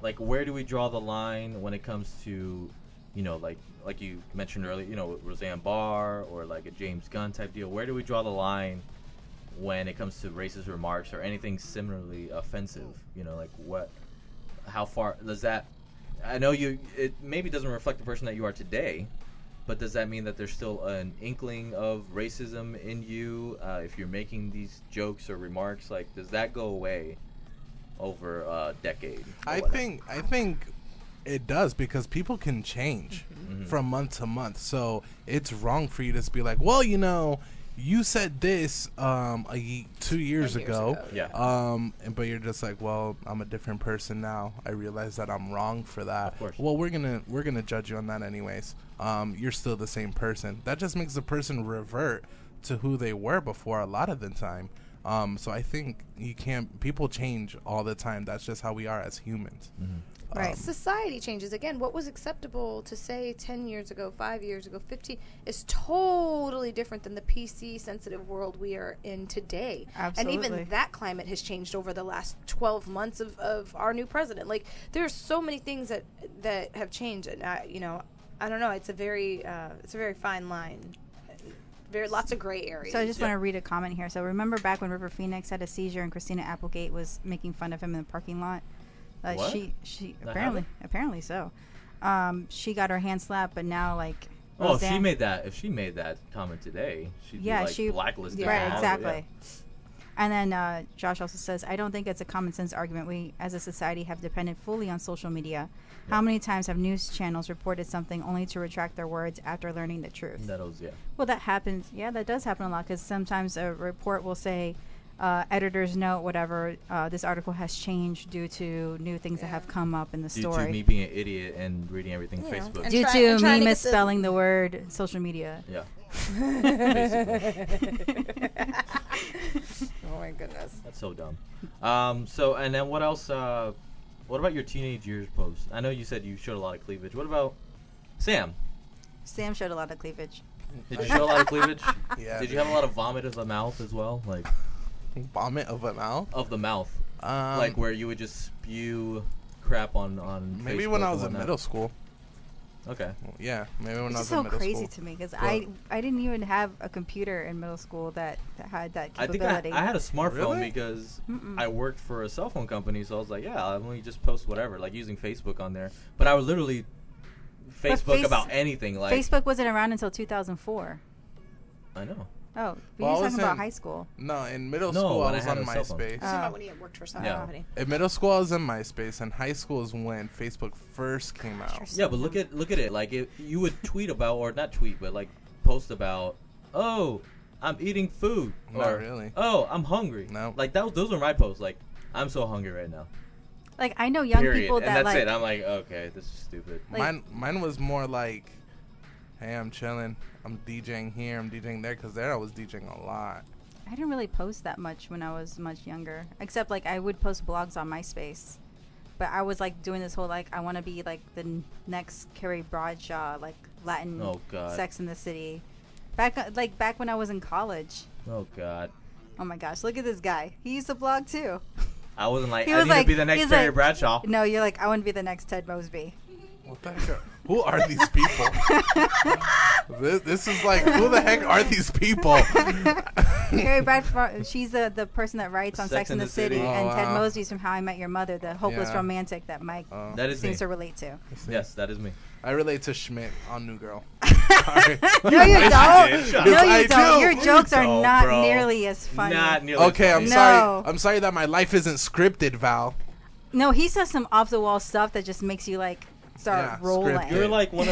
like where do we draw the line when it comes to, you know, like you mentioned earlier, you know, Roseanne Barr or like a James Gunn type deal? Where do we draw the line when it comes to racist remarks or anything similarly offensive? You know, like how far does that, I know it maybe doesn't reflect the person that you are today, but does that mean that there's still an inkling of racism in you if you're making these jokes or remarks? Like, does that go away over a decade? I think it does, because people can change from month to month. So it's wrong for you to just be like, well, you know, you said this 2 years ago. But you're just like, well, I'm a different person now. I realize that I'm wrong for that. Of course. Well, we're gonna judge you on that anyways. You're still the same person. That just makes the person revert to who they were before a lot of the time. So I think people change all the time. That's just how we are as humans. Right. Society changes. Again, what was acceptable to say 10 years ago, 5 years ago, 15 is totally different than the PC sensitive world we are in today. Absolutely. And even that climate has changed over the last 12 months of our new president. Like, there's so many things that have changed. And, I don't know. It's a very fine line. Lots of gray areas. So I just want to read a comment here. So remember back when River Phoenix had a seizure and Christina Applegate was making fun of him in the parking lot? What? She apparently so. She got her hand slapped, but now like. Oh, if she made that comment today, she'd be blacklisted. Right, exactly. Yeah. And then Josh also says, I don't think it's a common sense argument. We, as a society, have depended fully on social media. Yeah. How many times have news channels reported something only to retract their words after learning the truth? Well, that happens. Yeah, that does happen a lot, because sometimes a report will say, editor's note, whatever, this article has changed due to new things that have come up in the story. Due to me being an idiot and reading everything Facebook. Due to me misspelling the word social media. Yeah. Oh my goodness. That's so dumb. So, and then what else? What about your teenage years posts? I know you said you showed a lot of cleavage. What about Sam? Sam showed a lot of cleavage. Did you show a lot of cleavage? Yeah. Did you have a lot of vomit of the mouth as well? Like vomit of the mouth? Of the mouth. Like where you would just spew crap on maybe Facebook when I was in middle school. Okay. Yeah, maybe when I was in middle school. It's so crazy to me, because I didn't even have a computer in middle school that had that capability. I think I had a smartphone because I worked for a cell phone company, so I was like, yeah, let me just post whatever, like using Facebook on there. But I would literally Facebook about anything. Like Facebook wasn't around until 2004. I know. Oh, but you're talking about high school. No, in middle school I was on MySpace. About when he had worked for some company. In middle school I was in MySpace, and high school is when Facebook first came out. Yeah, but look at it. Like you would tweet about, or not tweet, but like post about, oh, I'm eating food. Not really. Oh, I'm hungry. No. Like those are my posts. Like, I'm so hungry right now. Like I know young Period. people And that that's like. it. I'm like, okay, this is stupid. Like- Mine was more like, hey, I'm chilling. I'm DJing here. I'm DJing there. Because there I was DJing a lot. I didn't really post that much when I was much younger, except like I would post blogs on MySpace. But I was like doing this whole like I want to be like the next Carrie Bradshaw, like Latin Oh, God. Sex in the City. Back when I was in college. Oh, God. Oh my gosh, look at this guy. He used to blog too. I wasn't like, He I was need to like- be the next he's Terry like- Bradshaw. No, you're like I want to be the next Ted Mosby. What the heck? Who are these people? This is like, who the heck are these people? Carrie Bradshaw, she's the person that writes on Sex in the City, Oh, and Ted wow. Mosby's from How I Met Your Mother, the hopeless Yeah. romantic that Mike That is me. seems to relate to. Yes, that is me. I relate to Schmidt on New Girl. Sorry. No, you Yes, don't. you did. Shut No, up. you I don't. do. Your jokes are No, not bro. nearly as funny. Not nearly. Okay, I'm as No. sorry. I'm sorry that my life isn't scripted, Val. No, he says some off the wall stuff that just makes you like start Yeah, rolling. scripted. You're like one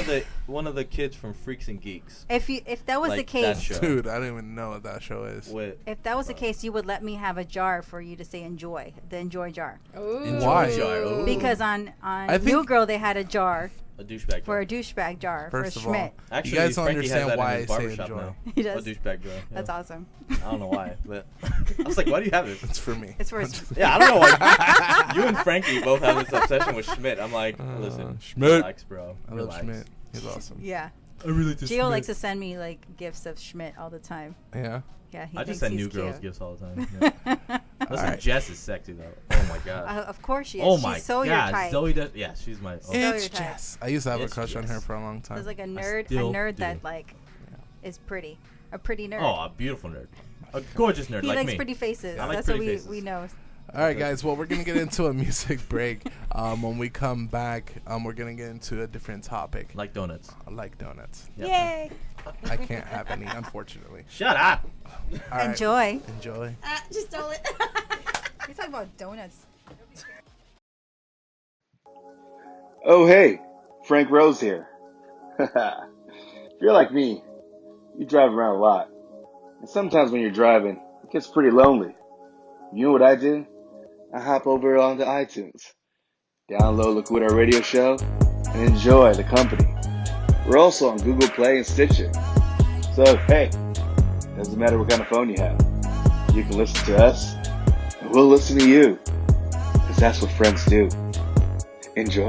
of the kids from Freaks and Geeks. If that was Like the case, that show. Dude, I don't even know what that show is. With if that was the case, you would let me have a jar for you to say enjoy, the enjoy jar. Why? Ooh. Because on I think- New Girl they had a jar a douchebag. for a douchebag jar First for of Schmidt. all, Actually, you guys don't Frankie has understand that why in I his say barbershop enjoy. now. He does. A douchebag jar. Yeah. That's awesome. I don't know why, but I was like, why do you have this? It's for me. It's for his Yeah, I don't know why. You and Frankie both have this obsession with Schmidt. I'm like, listen, Schmidt. relax, bro. I love Relax. Schmidt. He's awesome. Yeah. I really just. Gio likes to send me like gifts of Schmidt all the time. Yeah. Yeah, he I thinks just send he's new girls cute. gifts all the time. Yeah. Listen, Alright. Jess is sexy though. Oh my god. Of course she is. Oh She's my so your god. type. Zoe does. Yeah, she's my. Oh. Yeah. It's your type. Jess. I used to have a It's crush on her Jess. for a long time. There's like a still nerd do. that like is pretty, a pretty nerd. Oh, a beautiful nerd. A gorgeous nerd he like likes me. pretty faces. I like That's pretty what we, faces. we know. All right, guys. Well, we're gonna get into a music break. When we come back, we're gonna get into a different topic. Like donuts. I like donuts. Yep. Yay. I can't have any, unfortunately. Shut up. All right. Enjoy. Enjoy. Just stole it. You're talking about donuts. Oh, hey, Frank Rose here. If you're like me, you drive around a lot. And sometimes when you're driving, it gets pretty lonely. You know what I do? I hop over onto iTunes, download Locura Radio Show, and enjoy the company. We're also on Google Play and Stitcher. So, hey, doesn't matter what kind of phone you have. You can listen to us, and we'll listen to you. Because that's what friends do. Enjoy.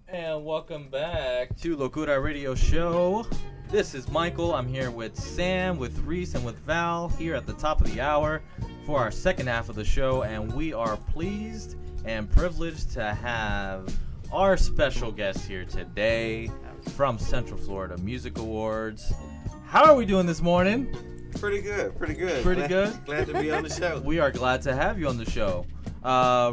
And welcome back to Locura Radio Show. This is Michael. I'm here with Sam, with Reese, and with Val here at the top of the hour for our second half of the show. And we are pleased and privileged to have our special guest here today from Central Florida Music Awards. How are we doing this morning? Pretty good, pretty good. Pretty good? Glad to be on the show. We are glad to have you on the show.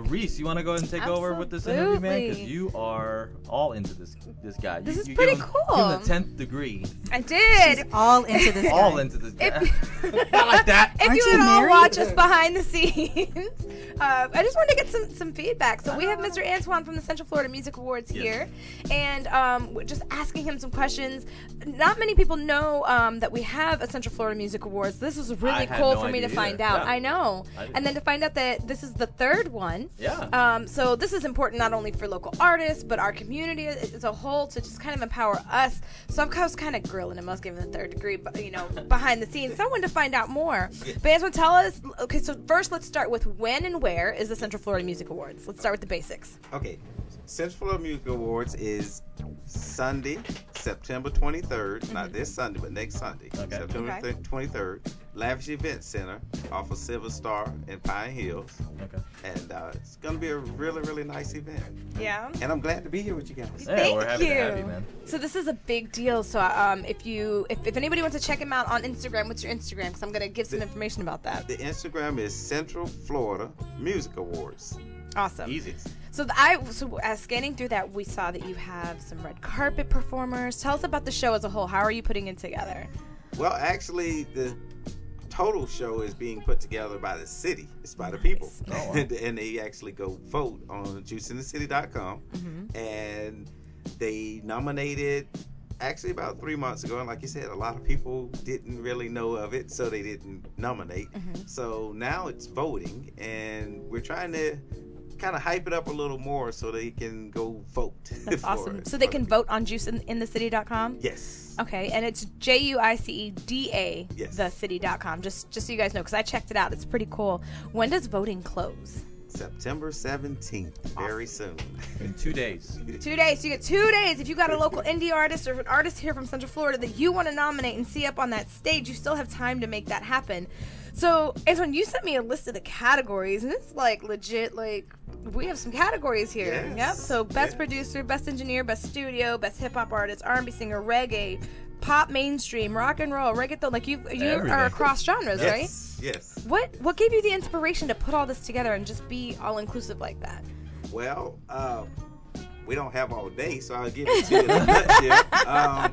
Reese, you want to go ahead and take over with this interview, man? Because Absolutely. you are all into this guy. This is you pretty give him, cool. Give him the 10th degree. I did. She's all into this. All guy. into this guy. If- Not like that. If Aren't you you would all married? watch us behind the scenes, I just wanted to get some feedback. So we have Mr. Antoine from the Central Florida Music Awards here, and we're just asking him some questions. Not many people know that we have a Central Florida Music Awards. This was I really had cool no for me to idea find either. out. Yeah. I know, I didn't and then know. to find out that this is the third one. Yeah. So this is important not only for local artists, but our community as a whole to just kind of empower us. So I was kind of grilling him. I was giving him the third degree, but behind the scenes. So I wanted to find out more. But Antoine, tell us. Okay, so first let's start with when and where is the Central Florida Music Awards? Let's start with the basics. Okay, Central Florida Music Awards is Sunday, September 23rd. Not this Sunday, but next Sunday, Okay. September Okay. 23rd. Lavish Event Center off of Silver Star in Pine Hills. Okay. And it's going to be a really, really nice event. Yeah. And I'm glad to be here with you guys. Yeah, Thank we're happy you. to have you, man. So this is a big deal. So if anybody wants to check him out on Instagram, what's your Instagram? Because I'm gonna give some information about that. The Instagram is Central Florida Music Awards. Awesome. Easy. So as scanning through that, we saw that you have some red carpet performers. Tell us about the show as a whole. How are you putting it together? Well, actually, the total show is being put together by the city. It's by the people. Oh, wow. And they actually go vote on juiceinthecity.com. And they nominated actually about 3 months ago. And like you said, a lot of people didn't really know of it, so they didn't nominate. So now it's voting, and we're trying to kind of hype it up a little more so they can go vote. That's awesome. So they can vote on juiceinthecity.com? Yes. Okay, and it's JUICEDA, yes. thecity.com, just so you guys know, because I checked it out. It's pretty cool. When does voting close? September 17th, very soon. In 2 days. 2 days. So you get 2 days. If you got a local indie artist or an artist here from Central Florida that you want to nominate and see up on that stage, you still have time to make that happen. So, Antoine, you sent me a list of the categories, and it's like legit, like, we have some categories here. Yes. Yep. So, best producer, best engineer, best studio, best hip hop artist, R&B singer, reggae, pop mainstream, rock and roll, reggaeton. Like, you are across genres, yes. right? Yes. What gave you the inspiration to put all this together and just be all inclusive like that? Well, we don't have all day, so I'll give it to you in a nutshell.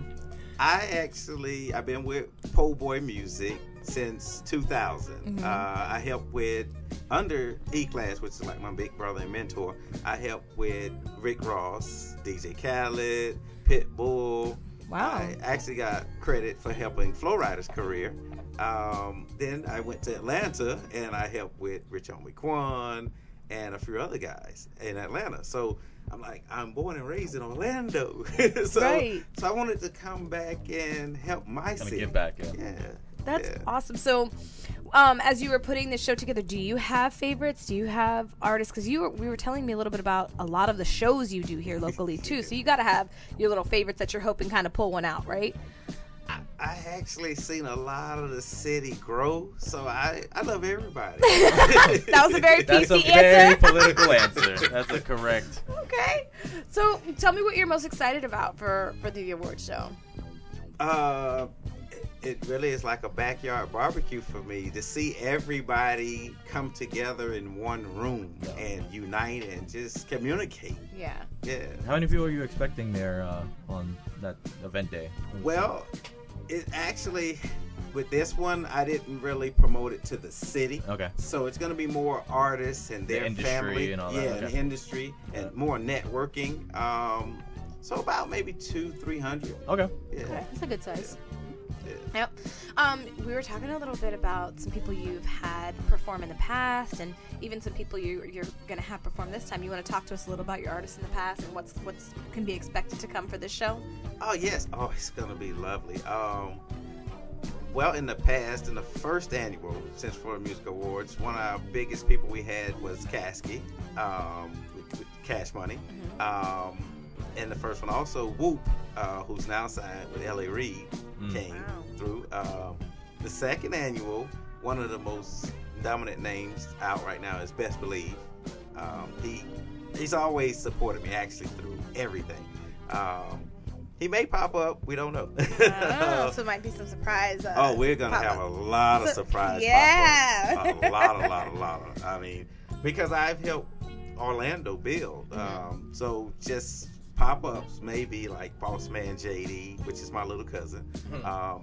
I've been with Po' Boy Music since 2000. Mm-hmm. I helped with, under E-Class, which is like my big brother and mentor, I helped with Rick Ross, DJ Khaled, Pitbull. Wow. I actually got credit for helping Flo Rida's career. Then I went to Atlanta and I helped with Rich Homie Quan and a few other guys in Atlanta. So I'm like, I'm born and raised in Orlando. So I wanted to come back and help my city. Give back, yeah. That's awesome. So, as you were putting this show together, do you have favorites? Do you have artists? Because we were telling me a little bit about a lot of the shows you do here locally too. So you got to have your little favorites that you're hoping kind of pull one out, right? I actually seen a lot of the city grow, so I love everybody. That was a very PC answer. That's a very political answer. That's a correct. Okay. So tell me what you're most excited about for the award show. It really is like a backyard barbecue for me to see everybody come together in one room and unite and just communicate. Yeah. Yeah. How many people are you expecting there on that event day? Well, it actually, with this one, I didn't really promote it to the city. Okay. So it's going to be more artists and their family. And all that. Yeah, okay. the industry and more networking. So about maybe 200-300. Okay. Yeah. Okay. That's a good size. Yeah. Yep. We were talking a little bit about some people you've had perform in the past, and even some people you're going to have perform this time. You want to talk to us a little about your artists in the past and what's can be expected to come for this show? Oh yes. Oh, it's going to be lovely. Well, in the past, in the first annual Central Florida Music Awards, one of our biggest people we had was Kasky, with Cash Money. And the first one also, Whoop, who's now signed with L.A. Reid, came through. The second annual, one of the most dominant names out right now is Best Believe. He's always supported me actually through everything. He may pop up, we don't know. So it might be some surprise. We're gonna have a lot of surprise yeah. pop-ups. A lot. I mean, because I've helped Orlando build, so just pop-ups, maybe like Boss Man JD, which is my little cousin,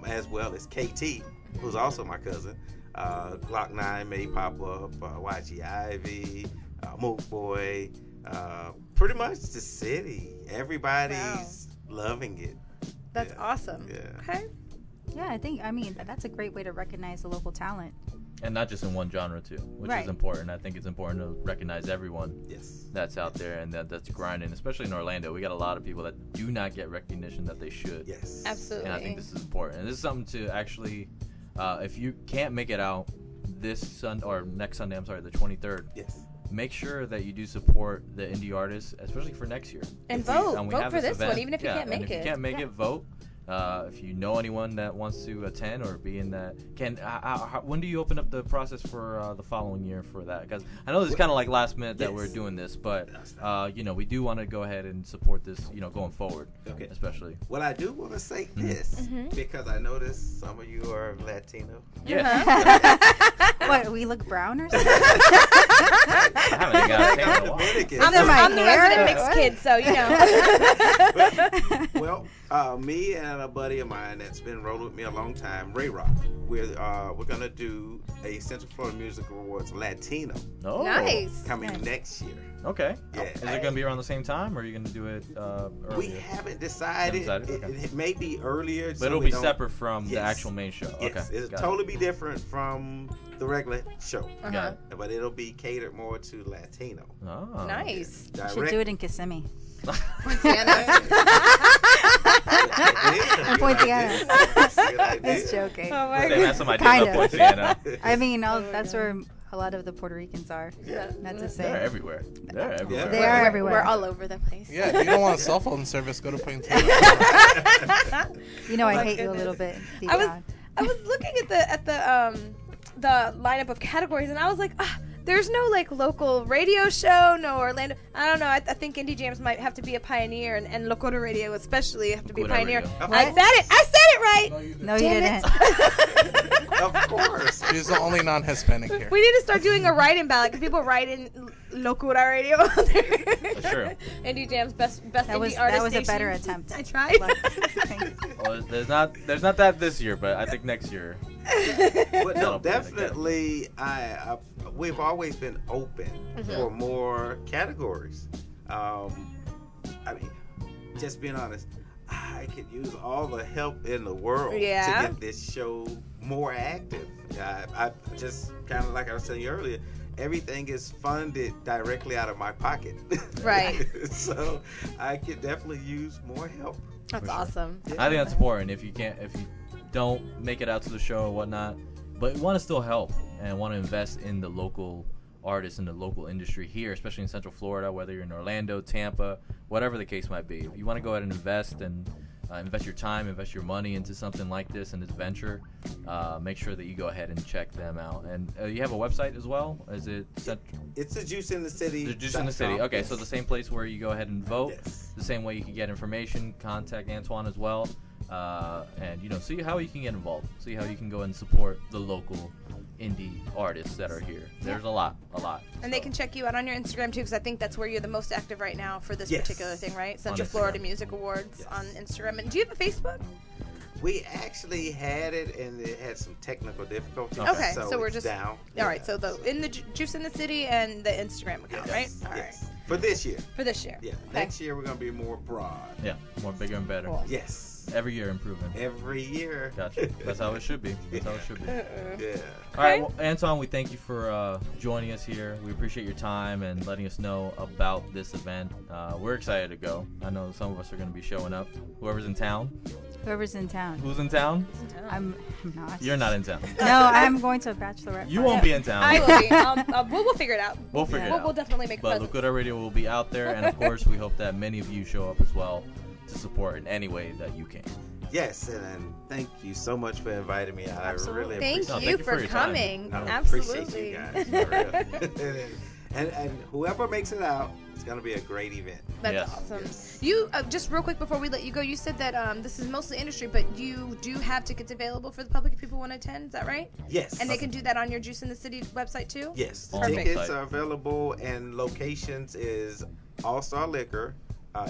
as well as KT, who's also my cousin. Glock 9 may pop up, YG Ivy, Mook Boy, pretty much the city. Everybody's loving it. That's awesome. Yeah. Okay. Yeah, I mean, that's a great way to recognize the local talent. And not just in one genre too, which is important. I think it's important to recognize everyone that's out there and that's grinding, especially in Orlando. We got a lot of people that do not get recognition that they should. Yes. Absolutely. And I think this is important. And this is something to actually, if you can't make it out this Sunday or next Sunday, I'm sorry, the 23rd. Yes. Make sure that you do support the indie artists, especially for next year. And vote for this one, even if you can't make it. If you can't make it, vote. If you know anyone that wants to attend or be in that, when do you open up the process for the following year for that? Because I know this is kind of like last minute that we're doing this, but we do want to go ahead and support this, going forward. Okay. Especially. Well, I do want to say this because I noticed some of you are Latino. Yeah. What, we look brown or something? I haven't got a Dominican. I'm the resident mixed kid, so Well, me and and a buddy of mine that's been rolling with me a long time, Ray Rock. We're gonna do a Central Florida Music Awards Latino. Oh, Nice. Coming next year. Okay. Yeah. Is it gonna be around the same time, or are you gonna do it earlier? We haven't decided. Haven't decided? Okay. It may be earlier, But it'll be separate from the Yes. actual main show. Yes, Okay. it'll Got totally be different from the regular show. Got it. But it'll be catered more to Latino. Oh. Nice. You should do it in Kissimmee. I'm Poinciana. Just joking. Oh my They god. have some ideas about Poinciana. I mean, that's where a lot of the Puerto Ricans are. Yeah. Not to say. They're everywhere. They're everywhere. They are everywhere. We're all over the place. Yeah, if you don't want cell phone service, go to Poinciana. You know, I My hate you a goodness. little bit. Deep I was down. I was looking at the lineup of categories, and I was like, there's no like local radio show, no Orlando. I don't know. I think Indie Jams might have to be a pioneer, and Locura Radio especially have to be a Locura pioneer. Radio. I said it. I said it right. No, you Damn didn't. Of course. She's the only non-Hispanic here. We need to start doing a write-in ballot because people write in Locura Radio on there. That's true. Indie Jam's best That indie was artist a station. better attempt. I tried. Well, there's not that this year, but I think next year. But That'll no, be definitely, we've always been open for more categories. I mean, just being honest, I could use all the help in the world to get this show more active. I just kind of like I was telling you earlier, everything is funded directly out of my pocket. Right. So I could definitely use more help. That's awesome. I think that's important. If you don't make it out to the show or whatnot, but want to still help and want to invest in the local artists in the local industry here, especially in Central Florida, whether you're in Orlando, Tampa, whatever the case might be. If you want to go ahead and invest your time, invest your money into something like this and this venture, make sure that you go ahead and check them out. And you have a website as well? Is it It's the Juice in the City. The Juice in the City. Okay, Yes. so the same place where you go ahead and vote. Yes. The same way you can get information, contact Antoine as well. And see how you can get involved. See how you can go and support the local indie artists that are here. There's a lot. And they can check you out on your Instagram too, because I think that's where you're the most active right now for this particular thing, right? Central Instagram. Florida Music Awards on Instagram. And do you have a Facebook? We actually had it, and it had some technical difficulties. Okay, so we're it's just down. All right, so in the Juice in the City and the Instagram account, right? All right. Yes. For this year. For this year. Yeah. Okay. Next year we're gonna be more broad. Yeah, more bigger and better. Cool. Yes. Every year improving. Every year. Gotcha. That's how it should be. Yeah. All right, well, Anton, we thank you for joining us here. We appreciate your time and letting us know about this event. We're excited to go. I know some of us are going to be showing up. Whoever's in town. Whoever's in town. Who's in town? I'm not. You're not in town. No, I'm going to a bachelorette. You party. won't be in town. I will be. We'll figure it out. We'll figure it out. We'll definitely make a But presence. Locura Radio will be out there, and of course, we hope that many of you show up as well to support in any way that you can. Yes, and thank you so much for inviting me. I really Thank appreciate you it. for your time. coming. I Absolutely. appreciate you guys. For real. and whoever makes it out, it's going to be a great event. That's Yes. awesome. Yes. You just real quick before we let you go, you said that this is mostly industry, but you do have tickets available for the public if people want to attend. Is that right? Yes. And they can do that on your Juice in the City website too. Yes, the On the tickets website. are available, and locations is All Star Liquor,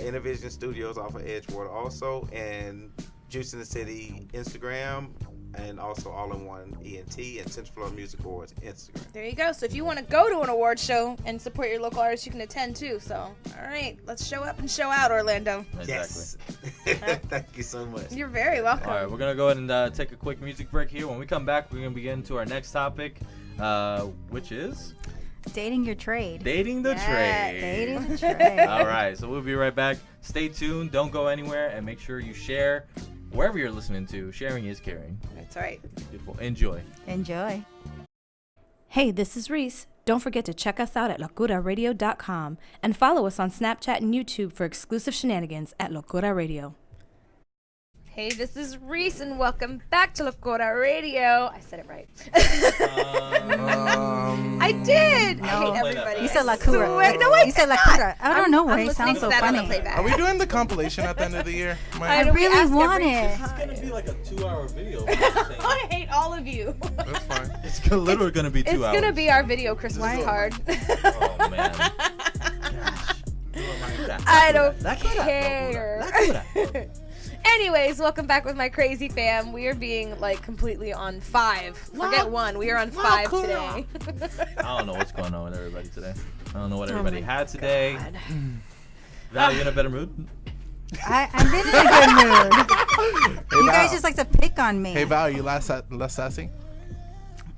Innovision Studios off of Edgewater, also, and Juice in the City Instagram, and also All in One ENT and Central Florida Music Awards Instagram. There you go. So if you want to go to an award show and support your local artists, you can attend too. So all right, let's show up and show out, Orlando. Exactly. Yes. Thank you so much. You're very welcome. All right, we're going to go ahead and take a quick music break here. When we come back, we're going to begin into our next topic, which is Dating your trade. dating the trade. Dating the trade. All right, so we'll be right back. Stay tuned. Don't go anywhere, and make sure you share wherever you're listening to. Sharing is caring. That's right. Beautiful. Enjoy. Enjoy. Hey, this is Reese. Don't forget to check us out at locuraradio.com and follow us on Snapchat and YouTube for exclusive shenanigans at Locura Radio. Hey, this is Reese, and welcome back to Locura Radio. I said it right. I did. I hate everybody. You said I Locura. swear- No, I You said did not. Locura. I don't know why I'm it listening sounds to so that on the funny. playback. Are we doing the compilation at the end of the year? I know, we really ask want every it. time. going to be like a 2-hour video. I hate all of you. That's fine. It's literally going to be 2 It's hours. gonna be our video Christmas card. Oh, man. Gosh. I don't care. Anyways, welcome back with my crazy fam. We are being like completely on 5. Forget 1. We are on 5 today. I don't know what's going on with everybody today. I don't know what everybody had today. Val, you in a better mood? I'm in a good mood. Hey, You Val. guys just like to pick on me. Hey Val, are you less sassy?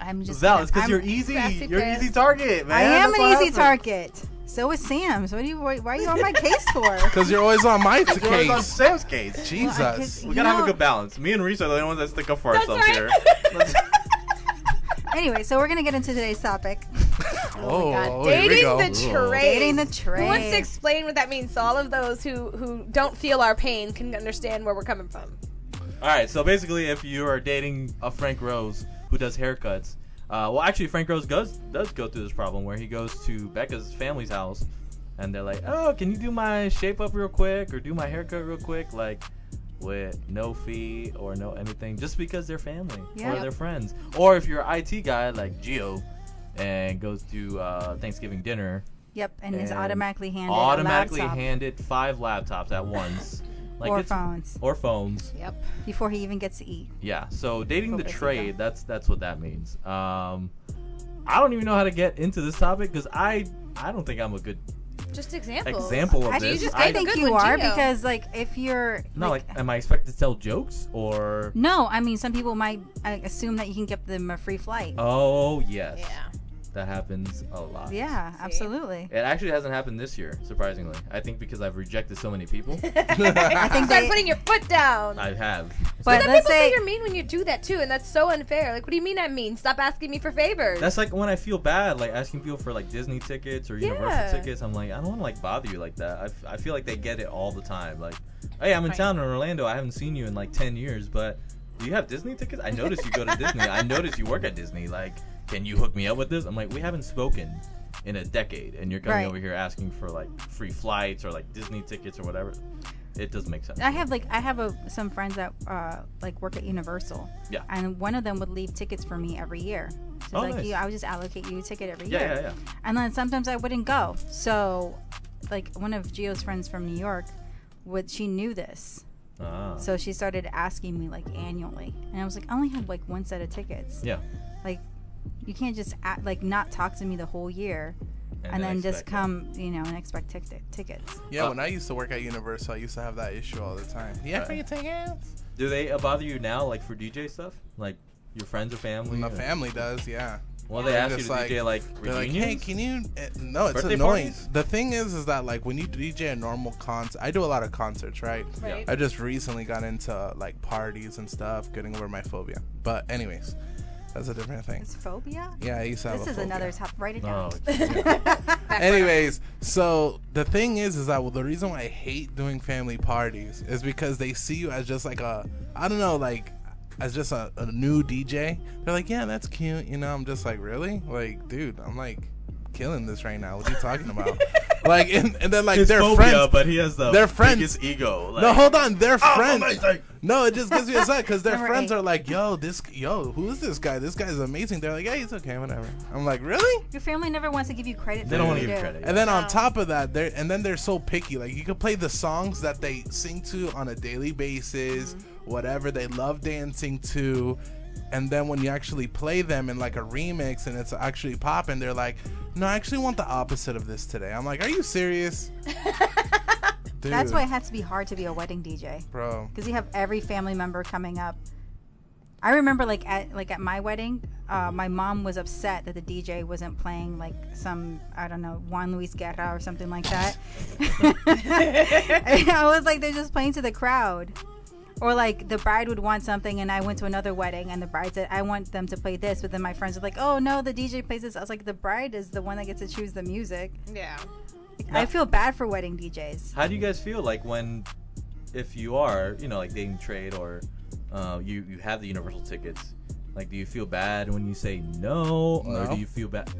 I'm just. Val, it's because I'm- you're easy. Sassy You're an pants. easy target, man. I am That's an what easy happens. target. So is Sam. So why are you on my case for? Because you're always on my You're always on case. Sam's case. Jesus. We gotta have a good balance. Me and Reese are the only ones that stick up for That's ourselves right. here. Anyway, so we're gonna get into today's topic. Oh, God. here we Dating go. the trade. Dating the Who wants to trade. explain what that means so all of those who don't feel our pain can understand where we're coming from? All right, so basically, if you are dating a Frank Rose who does haircuts, well, actually, Frank Rose does go through this problem where he goes to Becca's family's house, and they're like, "Oh, can you do my shape up real quick or do my haircut real quick?" Like, with no fee or no anything, just because they're family Yeah. or they're friends. Or if you're an IT guy like Gio and goes to Thanksgiving dinner, Yep, and is and automatically handed automatically a laptop handed 5 laptops at once. or it's- phones Or phones. Yep. before he even gets to eat. Yeah, so dating the Pobrecito. trade, that's what that means. I don't even know how to get into this topic because I don't think I'm a good Just examples. example of I, this. just I gave a think good you one, are Gio. because like if you're no, like, am I expected to tell jokes or? no, I mean some people might assume that you can give them a free flight. Oh yes, Yeah. that happens a lot. Yeah, absolutely. It actually hasn't happened this year, surprisingly. I think because I've rejected so many people. I think Start putting your foot down. I have. But Then let's people say think you're mean when you do that too, and that's so unfair. Like, what do you mean I'm mean? Stop asking me for favors. That's like when I feel bad, like asking people for like Disney tickets or Universal Yeah. tickets. I'm like, I don't want to like bother you like that. I feel like they get it all the time. Like, hey, I'm in town in Orlando. I haven't seen you in like 10 years, but do you have Disney tickets? I noticed you go to Disney. I noticed you work at Disney. Like, can you hook me up with this? I'm like, we haven't spoken in a decade, and you're coming Right. over here asking for like free flights or like Disney tickets or whatever. It doesn't make sense. I have some friends that like work at Universal. Yeah. And one of them would leave tickets for me every year. So Oh, like nice. I would just allocate you a ticket every Yeah, year. yeah, yeah. And then sometimes I wouldn't go. So like one of Gio's friends from New York she knew this. Ah. So she started asking me like annually. And I was like, I only have like one set of tickets. Yeah. Like you can't just not talk to me the whole year and then just expect come, and expect tickets. Yeah, when I used to work at Universal, I used to have that issue all the time. Yeah, free tickets. Do they bother you now, like for DJ stuff, like your friends or family? My or- family does, yeah. Well, they They're ask you just to DJ like they're like, reunions. hey, can you? No, it's Birthday annoying. parties? The thing is that like when you DJ a normal concert, I do a lot of concerts, right? Right. I just recently got into like parties and stuff, getting over my phobia. But anyways, that's a different thing. It's phobia? Yeah, I used to have This a is phobia. another top. Write it down. Oh, Anyways, so the thing is that the reason why I hate doing family parties is because they see you as just like as just a new DJ. They're like, yeah, that's cute. I'm just like, really? Like, dude, I'm like killing this right now. What are you talking about? Like, and then like His they're phobia, friends. but he has the they're friends. biggest ego. Like, No, hold on. They're friends. amazing. No, it just gives me a sec because their Number friends 8. are like, yo, who is this guy? This guy's amazing. They're like, yeah, he's okay, whatever. I'm like, really? Your family never wants to give you credit. They for don't what want to you give you do. credit. And then on top of that, they're so picky. Like you could play the songs that they sing to on a daily basis, whatever they love dancing to, and then when you actually play them in like a remix and it's actually popping, they're like, no, I actually want the opposite of this today. I'm like, are you serious? Dude, That's why it has to be hard to be a wedding DJ, bro. because you have every family member coming up. I remember like at my wedding, my mom was upset that the DJ wasn't playing like some, I don't know, Juan Luis Guerra or something like that. And I was like, they're just playing to the crowd. Or like the bride would want something and I went to another wedding and the bride said, I want them to play this. But then my friends were like, oh no, the DJ plays this. I was like, the bride is the one that gets to choose the music. Yeah. I feel bad for wedding DJs. How do you guys feel like if you are, like dating trade or you have the Universal tickets? Like, do you feel bad when you say no, or No. do you feel bad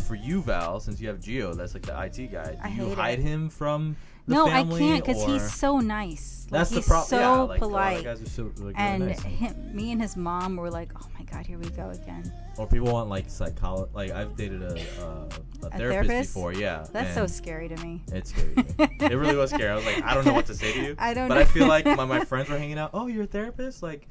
for you, Val? Since you have Gio, that's like the IT guy. Do I you hate hide it. him from the No, family? I can't because or- he's so nice. Like, That's the he's problem. so yeah, like, a lot of polite. guys are so like, And really nice. me and his mom were like, "Oh my God, here we go again." Or people want like psychology. Like I've dated a therapist before. Yeah, That's so and scary to me. It's scary. To me. It really was scary. I was like, I don't know what to say to you. I don't But know. I feel like my friends were hanging out. Oh, you're a therapist? Like,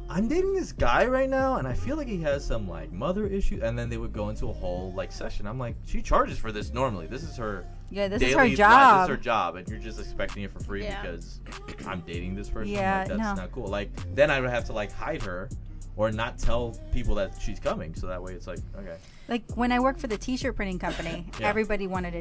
I'm dating this guy right now, and I feel like he has some like mother issue. And then they would go into a whole like session. I'm like, she charges for this normally. This is her. Yeah, this daily is her life. job. This is her job, and you're just expecting it for free Yeah. because I'm dating this person. Yeah, like, that's no. not cool. Like, then I would have to like hide her, or not tell people that she's coming. So that way, it's like, okay. Like when I worked for the T-shirt printing company, Yeah. everybody wanted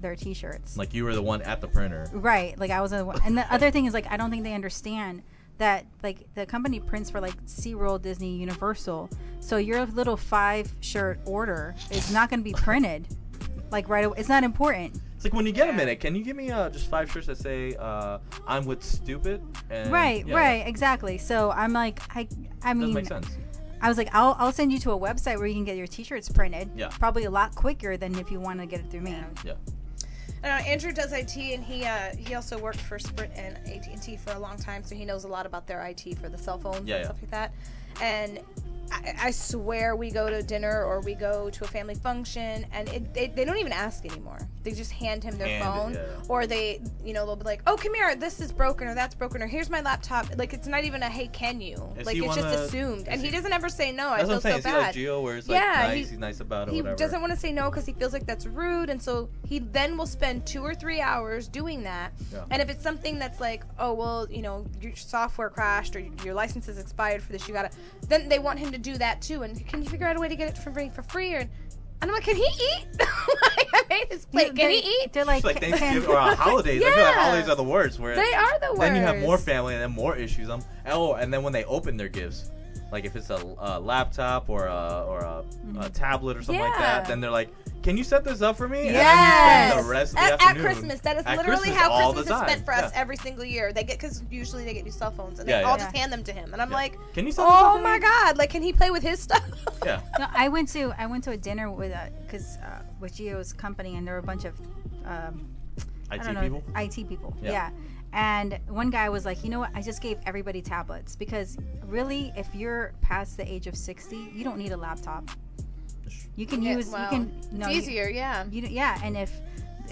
their T-shirts. Like you were the one at the printer. Right. Like I was the one. And the other thing is like I don't think they understand that like the company prints for like SeaWorld, Disney, Universal. So your little 5-shirt order is not going to be printed like right away. It's not important. It's like when you get a minute, can you give me just 5 shirts that say I'm with stupid? And, Right, yeah, right, exactly. So I'm like, I mean, Doesn't make sense. I was like, I'll send you to a website where you can get your T-shirts printed. Yeah. Probably a lot quicker than if you want to get it through me. Yeah. Andrew does IT, and he also worked for Sprint and AT&T for a long time, so he knows a lot about their IT for the cell phones and stuff like that. And I swear we go to dinner or we go to a family function, and they don't even ask anymore. They just hand him their phone, or they, they'll be like, "Oh, come here, this is broken or that's broken or here's my laptop." Like it's not even a "Hey, can you?" Like it's just assumed, and he doesn't ever say no. I feel so Is he bad. like Gio, where it's like nice, he's nice about it, He whatever. doesn't want to say no because he feels like that's rude, and so he then will spend 2 or 3 hours doing that. Yeah. And if it's something that's like, oh well, your software crashed or your license is expired for this, then they want him to do that too. And can you figure out a way to get it for free? And I'm like, can he eat? I made his plate. Can he eat? They're like, It's like Thanksgiving or holidays. I feel like holidays are the worst. Where They are the worst. Then you have more family and then more issues. And then when they open their gifts, like if it's a laptop or a tablet or something like that, then they're like, can you set this up for me? Yes. And then you spend the rest of the at afternoon. Christmas. That is At literally Christmas how all Christmas the is time. spent for us Yeah. every single year. Because usually they get new cell phones, and Yeah, they yeah. all just hand them to him. And I'm like, Can you set this up oh for my me? God, like can he play with his stuff? Yeah. No, I went to a dinner with Gio's company, and there were a bunch of IT people. Yeah. And one guy was like, you know what? I just gave everybody tablets because really, if you're past the age of 60, you don't need a laptop. You can use. Well, you can. No, it's easier, yeah. And if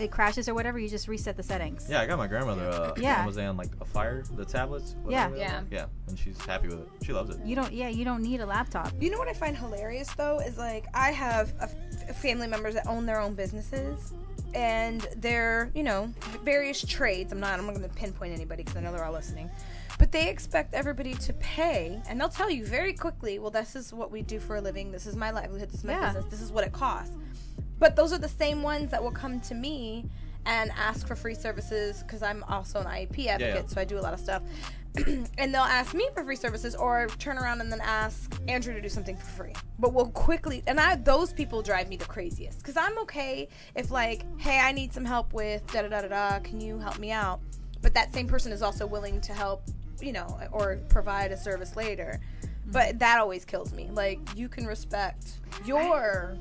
it crashes or whatever, you just reset the settings. Yeah, I got my grandmother. Yeah. Was on like a Fire, the tablets. Yeah. Yeah, and she's happy with it. She loves it. You don't need a laptop. You know what I find hilarious though is like I have family members that own their own businesses, and they're various trades. I'm not going to pinpoint anybody because I know they're all listening, but they expect everybody to pay, and they'll tell you very quickly, well, this is what we do for a living. This is my livelihood. This is my business. This is what it costs. But those are the same ones that will come to me and ask for free services because I'm also an IEP advocate, so I do a lot of stuff. And they'll ask me for free services or turn around and then ask Andrew to do something for free. But we'll quickly, and those people drive me the craziest because I'm okay if like, hey, I need some help with da-da-da-da-da, can you help me out? But that same person is also willing to help, or provide a service later. But that always kills me. Like, you can respect your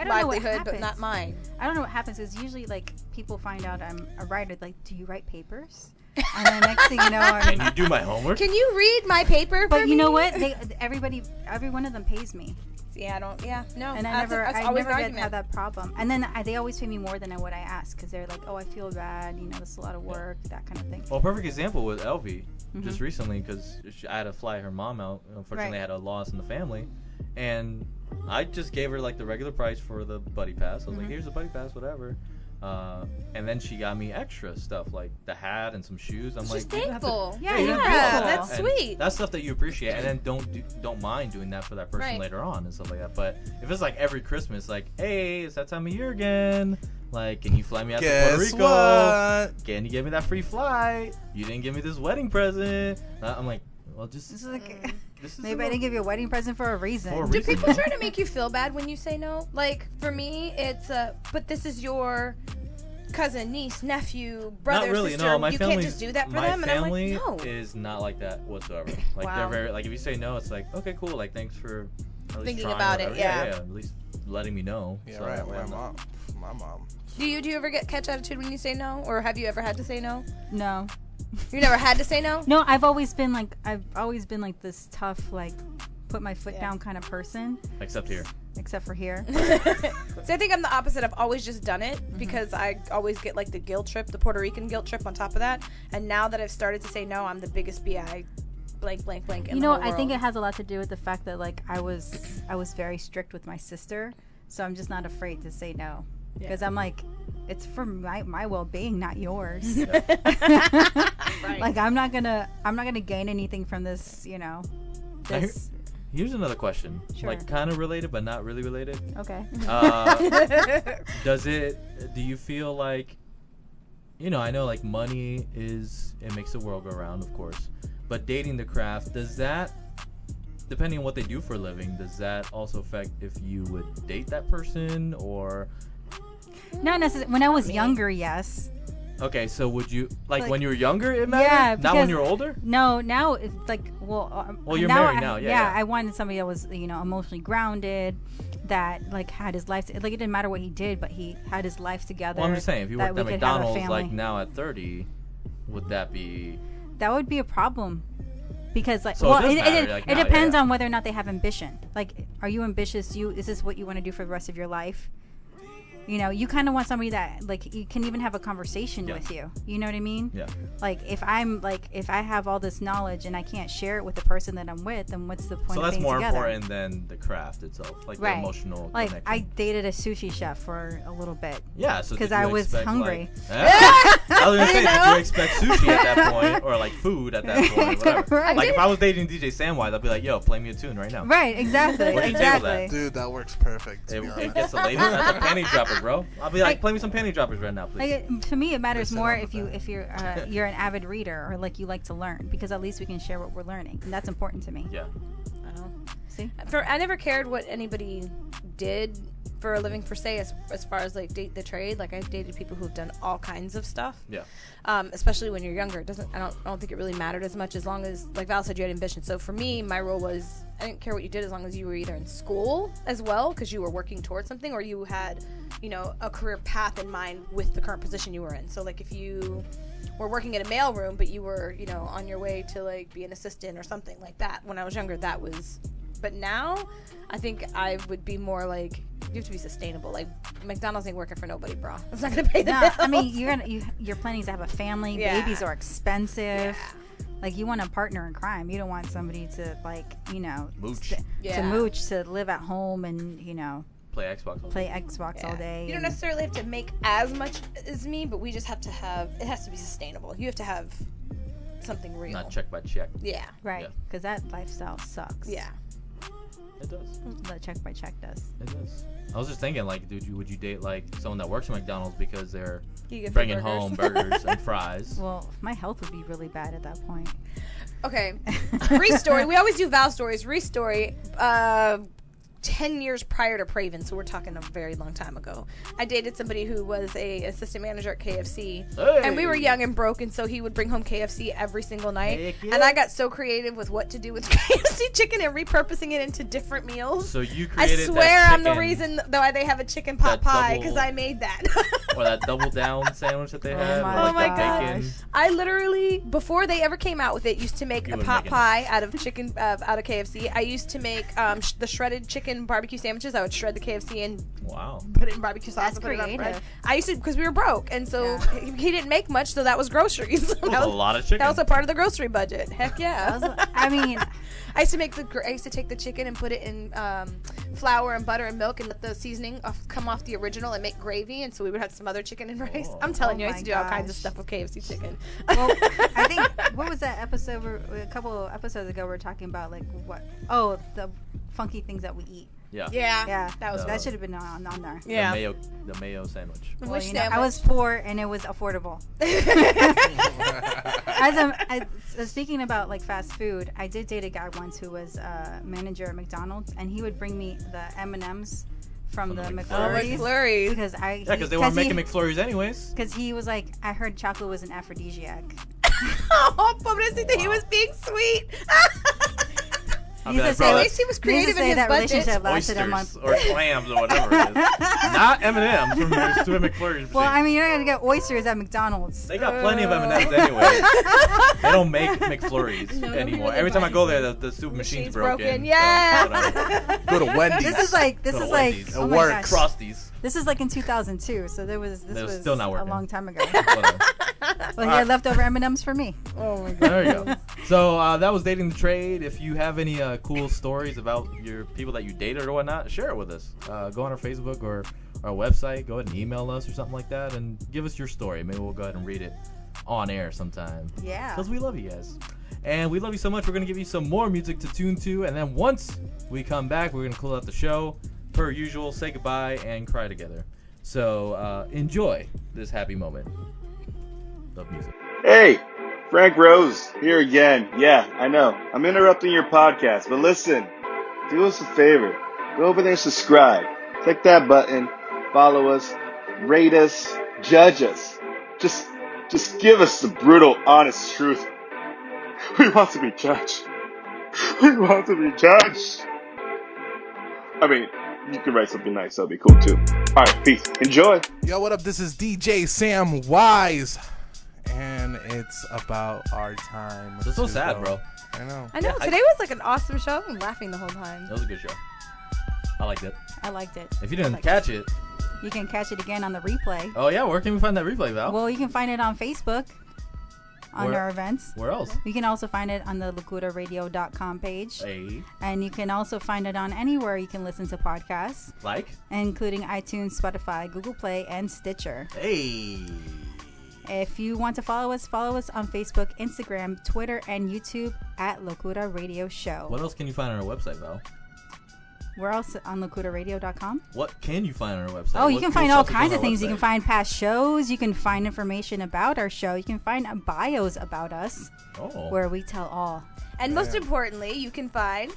livelihood, but not mine. I don't know what happens is usually like people find out I'm a writer. Like, do you write papers? And then next thing you know, Can you do my homework? Can you read my paper? But for you know me? what? Every one of them pays me. Yeah, no. And I never have that problem. And then they always pay me more than what I ask because they're like, oh, I feel bad. This is a lot of work, that kind of thing. Well, perfect example with Elvie, just recently, because I had to fly her mom out. Unfortunately, I had a loss in the family, and I just gave her like the regular price for the buddy pass. I was like, here's the buddy pass, whatever. And then she got me extra stuff like the hat and some shoes. I'm She's like, thankful. you didn't have to do all that. That's And sweet. That's stuff that you appreciate, and then don't mind doing that for that person later on and stuff like that. But if it's like every Christmas, like, hey, it's that time of year again. Like, can you fly me out to Puerto Rico? What? Can you give me that free flight? You didn't give me this wedding present. I'm like, well, just This is like, this is maybe I didn't give you a wedding present for a reason. Do people try to make you feel bad when you say no? Like, for me, it's but this is your cousin, niece, nephew, brother, not really, sister. no. My you family, can't just do that for my them. And I'm like, family no. is not like that whatsoever. Like Wow. they're very like if you say no, it's like okay, cool. Like thanks for at least Thinking trying about or it, whatever. yeah. Yeah, at least letting me know. Yeah, So right. that way I'm My mom. Do you ever get catch attitude when you say no, or have you ever had to say no? No. You never had to say no? No, I've always been like this tough, like, put my foot down kind of person. Except here. Except for here. So I think I'm the opposite. I've always just done it because I always get like the guilt trip, the Puerto Rican guilt trip on top of that. And now that I've started to say no, I'm the biggest BI blank in You the know, whole I think world. it has a lot to do with the fact that like I was very strict with my sister, so I'm just not afraid to say no because I'm like, it's for my well-being, not yours. Like I'm not gonna gain anything from this, you know. This. Here's another question. Sure. Like kind of related, but not really related. Okay. Do you feel like, you know, I know like money it makes the world go round, of course, but dating the craft, does that, depending on what they do for a living, does that also affect if you would date that person or? Not necessarily. When I was younger, yes. Okay, so would you like Like, when you were younger? It mattered. Yeah. Not when you're older. No, now it's like Well, you're married now. Yeah. I wanted somebody that was, you know, emotionally grounded, that like had his life. Like it didn't matter what he did, but he had his life together. Well, I'm just saying, if you worked at we could have a McDonald's like family. now at 30, would that be? That would be a problem. Because like, So well, it does matter, like, it now, depends yeah. on whether or not they have ambition. Like, are you ambitious? Is this what you want to do for the rest of your life? You know, you kind of want somebody that like you can even have a conversation with you. You know what I mean? Yeah. Like if I have all this knowledge and I can't share it with the person that I'm with, then what's the point? So of that's being more together? important than the craft itself, like Right. the emotional Like connection. I dated a sushi chef for a little bit. Yeah, so because did you I was expect, hungry. Like, I was gonna say, did you expect sushi at that point, or like food at that point, whatever? Right. Like if I was dating DJ Samwise, I'd be like, "Yo, play me a tune right now." Right, exactly, Where do you table that? Dude, that works perfect. It gets the ladies. That's a panty dropper, bro. I'll be like, play me some panty droppers right now, please. Like, to me, it matters Listen more on the if you're you're an avid reader or like you like to learn, because at least we can share what we're learning, and that's important to me. Yeah. See, I never cared what anybody did for a living, per se, as far as like date the trade. Like I've dated people who've done all kinds of stuff. Yeah. Especially when you're younger, I don't think it really mattered as much, as long as, like Val said, you had ambition. So for me, my role was, I didn't care what you did as long as you were either in school as well, because you were working towards something, or you had, you know, a career path in mind with the current position you were in. So like if you were working in a mailroom, but you were, you know, on your way to like be an assistant or something like that. When I was younger, that was. But now, I think I would be more like, you have to be sustainable. Like McDonald's ain't working for nobody, bro. It's not gonna pay the bills. I mean, you're planning to have a family. Yeah. Babies are expensive. Like you want a partner in crime. You don't want somebody to like, you know, Mooch. to mooch, to live at home and, you know, play Xbox all day. You don't necessarily have to make as much as me, but we just have to it has to be sustainable. You have to have something real. Not check by check. Yeah. Right. Because that lifestyle sucks. Yeah. It does. That check by check does. It does. I was just thinking, like, would you date like someone that works at McDonald's because they're You get free bringing burgers. home burgers and fries? Well, my health would be really bad at that point. Okay. Reese story. We always do Val stories. Reese story. 10 years prior to Praven, so we're talking a very long time ago. I dated somebody who was a assistant manager at KFC, and we were young and broke, and so he would bring home KFC every single night. Heck yeah. And I got so creative with what to do with KFC chicken and repurposing it into different meals. So you I created swear that I'm the chicken- reason why they have a chicken pot that pie, double- because I made that. Or that double down sandwich that they had. my with, Oh my like, the gosh! bacon. I literally, before they ever came out with it, used to make You a were pot making pie out of chicken, out of KFC. I used to make the shredded chicken barbecue sandwiches. I would shred the KFC and Wow. put it in barbecue sauce. That's and put it on bread. creative. I used to, because we were broke, and so he didn't make much, so that was groceries. That was a lot of chicken. That was a part of the grocery budget. Heck yeah! I mean, I used to take the chicken and put it in flour and butter and milk and let the seasoning come off the original and make gravy, and so we would have some other chicken and rice. I'm telling you, I used to do all kinds of stuff with KFC chicken. well, I think, what was that episode? A couple of episodes ago, we were talking about like the funky things that we eat. Yeah. Yeah. That should have been on there. Yeah. The mayo sandwich. Well, Which you know, I sandwich? was poor and it was affordable. Speaking about like fast food, I did date a guy once who was a manager at McDonald's, and he would bring me the M&Ms from the McFlurries. McFlurries. Because they weren't making McFlurries anyways. Because he was like, I heard chocolate was an aphrodisiac. Oh, pobrecito, he was being sweet. I'll be like, say, bro, At that's least he was Needless to creative say in his that budget. relationship lasted a oysters month. or clams or whatever it is. Not M&M's from your stupid McFlurry. Well, I mean, you're not gonna get oysters at McDonald's. They got plenty of M&M's anyway. They don't make McFlurries anymore. Every time I go there, the stupid machine's broken. Yeah. So, whatever. Go to Wendy's. This is like Go to Wendy's. oh It my works. gosh. Frosties. This is like in 2002, so this was was still not a working. long time ago. Whatever. Well, he had leftover M&Ms for me. Oh my god. There you go. So that was Dating the Trade. If you have any cool stories about your people that you dated or whatnot, share it with us. Go on our Facebook or our website. Go ahead and email us or something like that and give us your story. Maybe we'll go ahead and read it on air sometime. Yeah. Because we love you guys. And we love you so much. We're going to give you some more music to tune to. And then once we come back, we're going to close out the show. Per usual, say goodbye and cry together. So enjoy this happy moment. Love music. Hey, Frank Rose here again. Yeah, I know. I'm interrupting your podcast, but listen, do us a favor. Go over there and subscribe. Click that button. Follow us. Rate us. Judge us. Just give us the brutal, honest truth. We want to be judged. We want to be judged. I mean, you can write something nice. That'll be cool, too. All right, peace. Enjoy. Yo, what up? This is DJ Sam Wise. And it's about our time. It's so to sad, go. bro. I know. I know. Today was like an awesome show. I'm laughing the whole time. That was a good show. I liked it. I liked it. If you didn't catch it, You can catch it again on the replay. oh yeah, where can we find that replay, Val? Well, you can find it on Facebook on Where- our events. Where else? You can also find it on the locuraradio.com page. Hey, And you can also find it on anywhere you can listen to podcasts, like, including iTunes, Spotify, Google Play, and Stitcher. hey. If you want to follow us on Facebook, Instagram, Twitter, and YouTube at Locura Radio Show. What else can you find on our website, Val? Where else? On locuraradio.com. What can you find on our website? Oh, you What can cool find all stuff is kinds on of our things. You can website? find past shows. You can find information about our show. You can find bios about us, Oh. where we tell all. And most importantly, you can find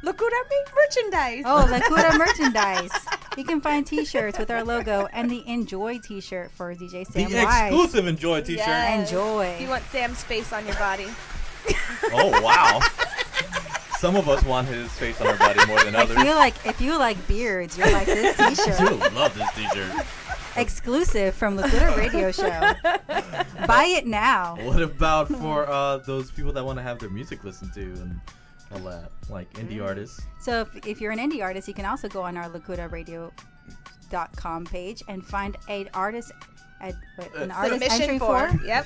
Locura merchandise. Oh, Locura merchandise. You can find T-shirts with our logo and the Enjoy T-shirt for DJ Sam The Wise. exclusive Enjoy t-shirt. Yes. Enjoy. If you want Sam's face on your body. Oh, wow. Some of us want his face on our body more than others. If you like beards, you'll like this T-shirt. You love this t-shirt. Exclusive from Locura Radio Show. Buy it now. What about for those people that want to have their music listened to and all that, like indie artists? So if you're an indie artist, you can also go on our locuraradio.com page and find an artist Submission entry form. form. Yep.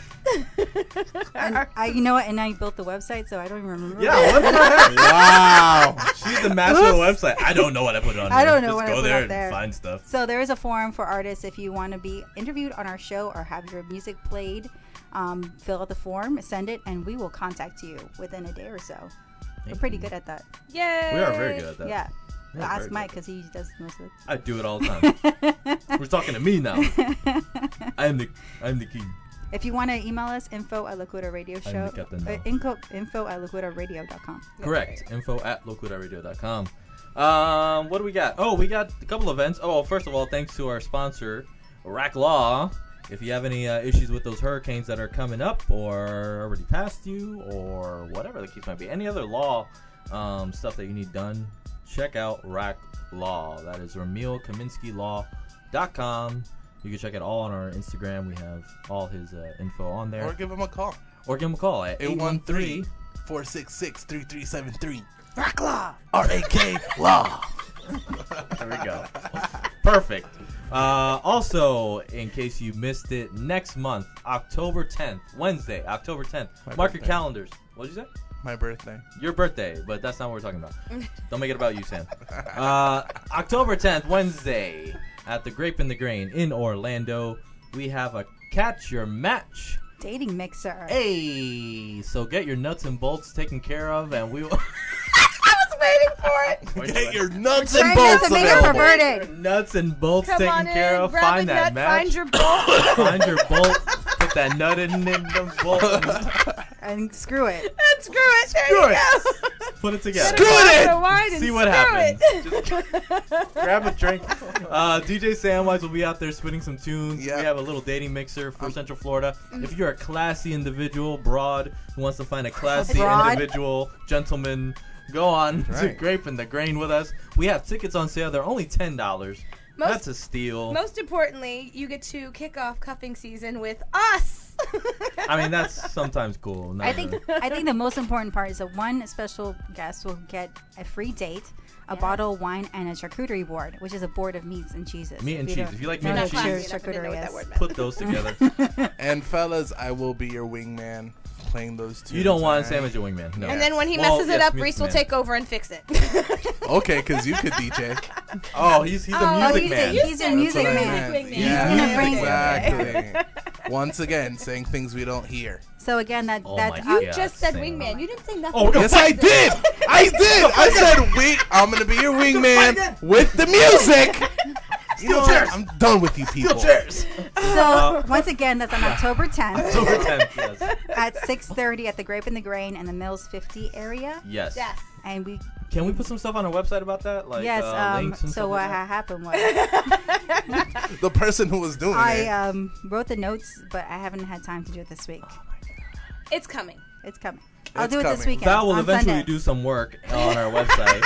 And you know what? And I built the website, so I don't even remember. Yeah, what the Wow. She's the master of the website. I don't know what I put on I there. don't know Just what I go put there up and there. find stuff. So there is a forum for artists if you want to be interviewed on our show or have your music played. Fill out the form, send it, and we will contact you within a day or so. We're pretty good at that. Yay. We are very good at that. Yeah. Yeah, Ask very Mike good. because he does most of it. I do it all the time. We're talking to me now. I'm the king. If you want to email us, info at Locura Radio Show. the captain now. Info at locuraradio.com. Correct. Info at locuraradio.com. What do we got? Oh, we got a couple events. Oh, first of all, thanks to our sponsor, Rack Law. If you have any issues with those hurricanes that are coming up or already passed you or whatever the case might be, any other law stuff that you need done, check out Rack Law. That is RamilKaminskyLaw.com. You can check it all on our Instagram. We have all his info on there. Or give him a call. Or give him a call at 813-466-3373. Rack Law. R-A-K Law. There we go. Perfect. Also, in case you missed it, next month, October 10th, Wednesday, October 10th. Mark your calendars. What did you say? My birthday. Your birthday, but that's not what we're talking about. Don't make it about you, Sam. October 10th, Wednesday, at the Grape and the Grain in Orlando, we have a Catch Your Match Dating mixer. Hey, so get your nuts and bolts taken care of, and we will. I was waiting for it. Get your nuts Trying and not bolts to make it available. perverted. Nuts and bolts Come taken on care in, of. grab Find a that nut, match. find your bolt. Find your bolt. Put that nut in the bolt. And screw it. And screw it. There Screw you it. go. Put it together. Screw it. See what happens. Just grab a drink. DJ Samwise will be out there spinning some tunes. Yep. We have a little dating mixer for Central Florida. If you're a classy individual, broad, who wants to find a classy Broad? individual, gentleman, Go on to Right. Grape in the Grain with us. We have tickets on sale. They're only $10. That's a steal. Most importantly, you get to kick off cuffing season with us. I mean, that's sometimes cool. Not I think really. the most important part is that one special guest will get a free date, a bottle of wine, and a charcuterie board, which is a board of meats and cheeses. Meat and If cheese. don't If you like know meat and what cheese, charcuterie is. put those together. And fellas, I will be your wingman playing those two. You don't want a sandwich at Wingman. No. And then when he Well, messes it yes, up, Music Reese will Man. take over and fix it. Okay, because you could DJ. Oh, he's a music man. He's a music That's what I man. meant. He's Yeah, gonna bring exactly. Once again, saying things we don't hear. So again, that's You just said wingman. You didn't say nothing. Oh, Yes, I did. I did. I said I'm gonna be your wingman with the music. You know what? I'm done with you people. So once again, that's on October 10th. October 10th, yes. At 6:30 at the Grape in the Grain in the Mills 50 area. Yes. And we Can we put some stuff on our website about that? Like yes. links and So stuff what like that? happened was The person who was doing it. I wrote the notes, but I haven't had time to do it this week. It's coming. It's coming. I'll It's do it this coming. weekend. Val will on eventually Sunday. do some work on our website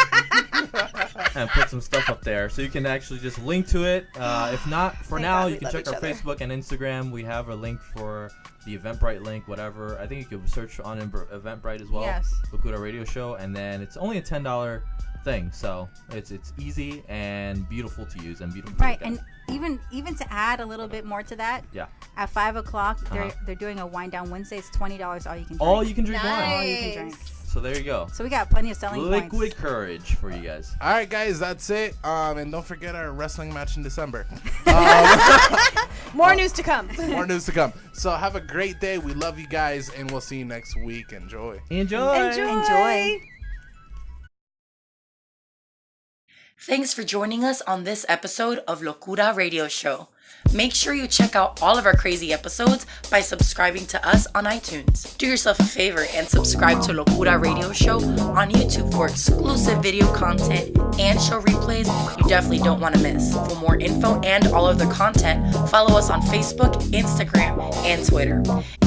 and put some stuff up there, so you can actually just link to it. If not, for Thank now, God you we can love check each our other. Facebook and Instagram. We have a link for the Eventbrite link, whatever. I think you can search on Eventbrite as well. Yes. Locura Radio Show, and then it's only a $10 thing, so it's easy and beautiful to use and beautiful. Right, to look and even to add a little bit more to that, Yeah. at 5:00 Uh-huh. they're doing a wine down Wednesday. It's $20 all you can drink. All you can drink wine. All you can drink. So there you go. So we got plenty of selling Liquid points. courage for you guys. All right, guys, that's it. And don't forget our wrestling match in December. More news to come. More news to come. So have a great day. We love you guys, and we'll see you next week. Enjoy. Enjoy. Enjoy. Thanks for joining us on this episode of Locura Radio Show. Make sure you check out all of our crazy episodes by subscribing to us on iTunes. Do yourself a favor and subscribe to Locura Radio Show on YouTube for exclusive video content and show replays you definitely don't want to miss. For more info and all of the content, follow us on Facebook, Instagram, and Twitter.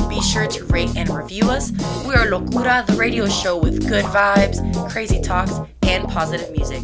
Be sure to rate and review us. We are Locura, the radio show with good vibes, crazy talks, and positive music.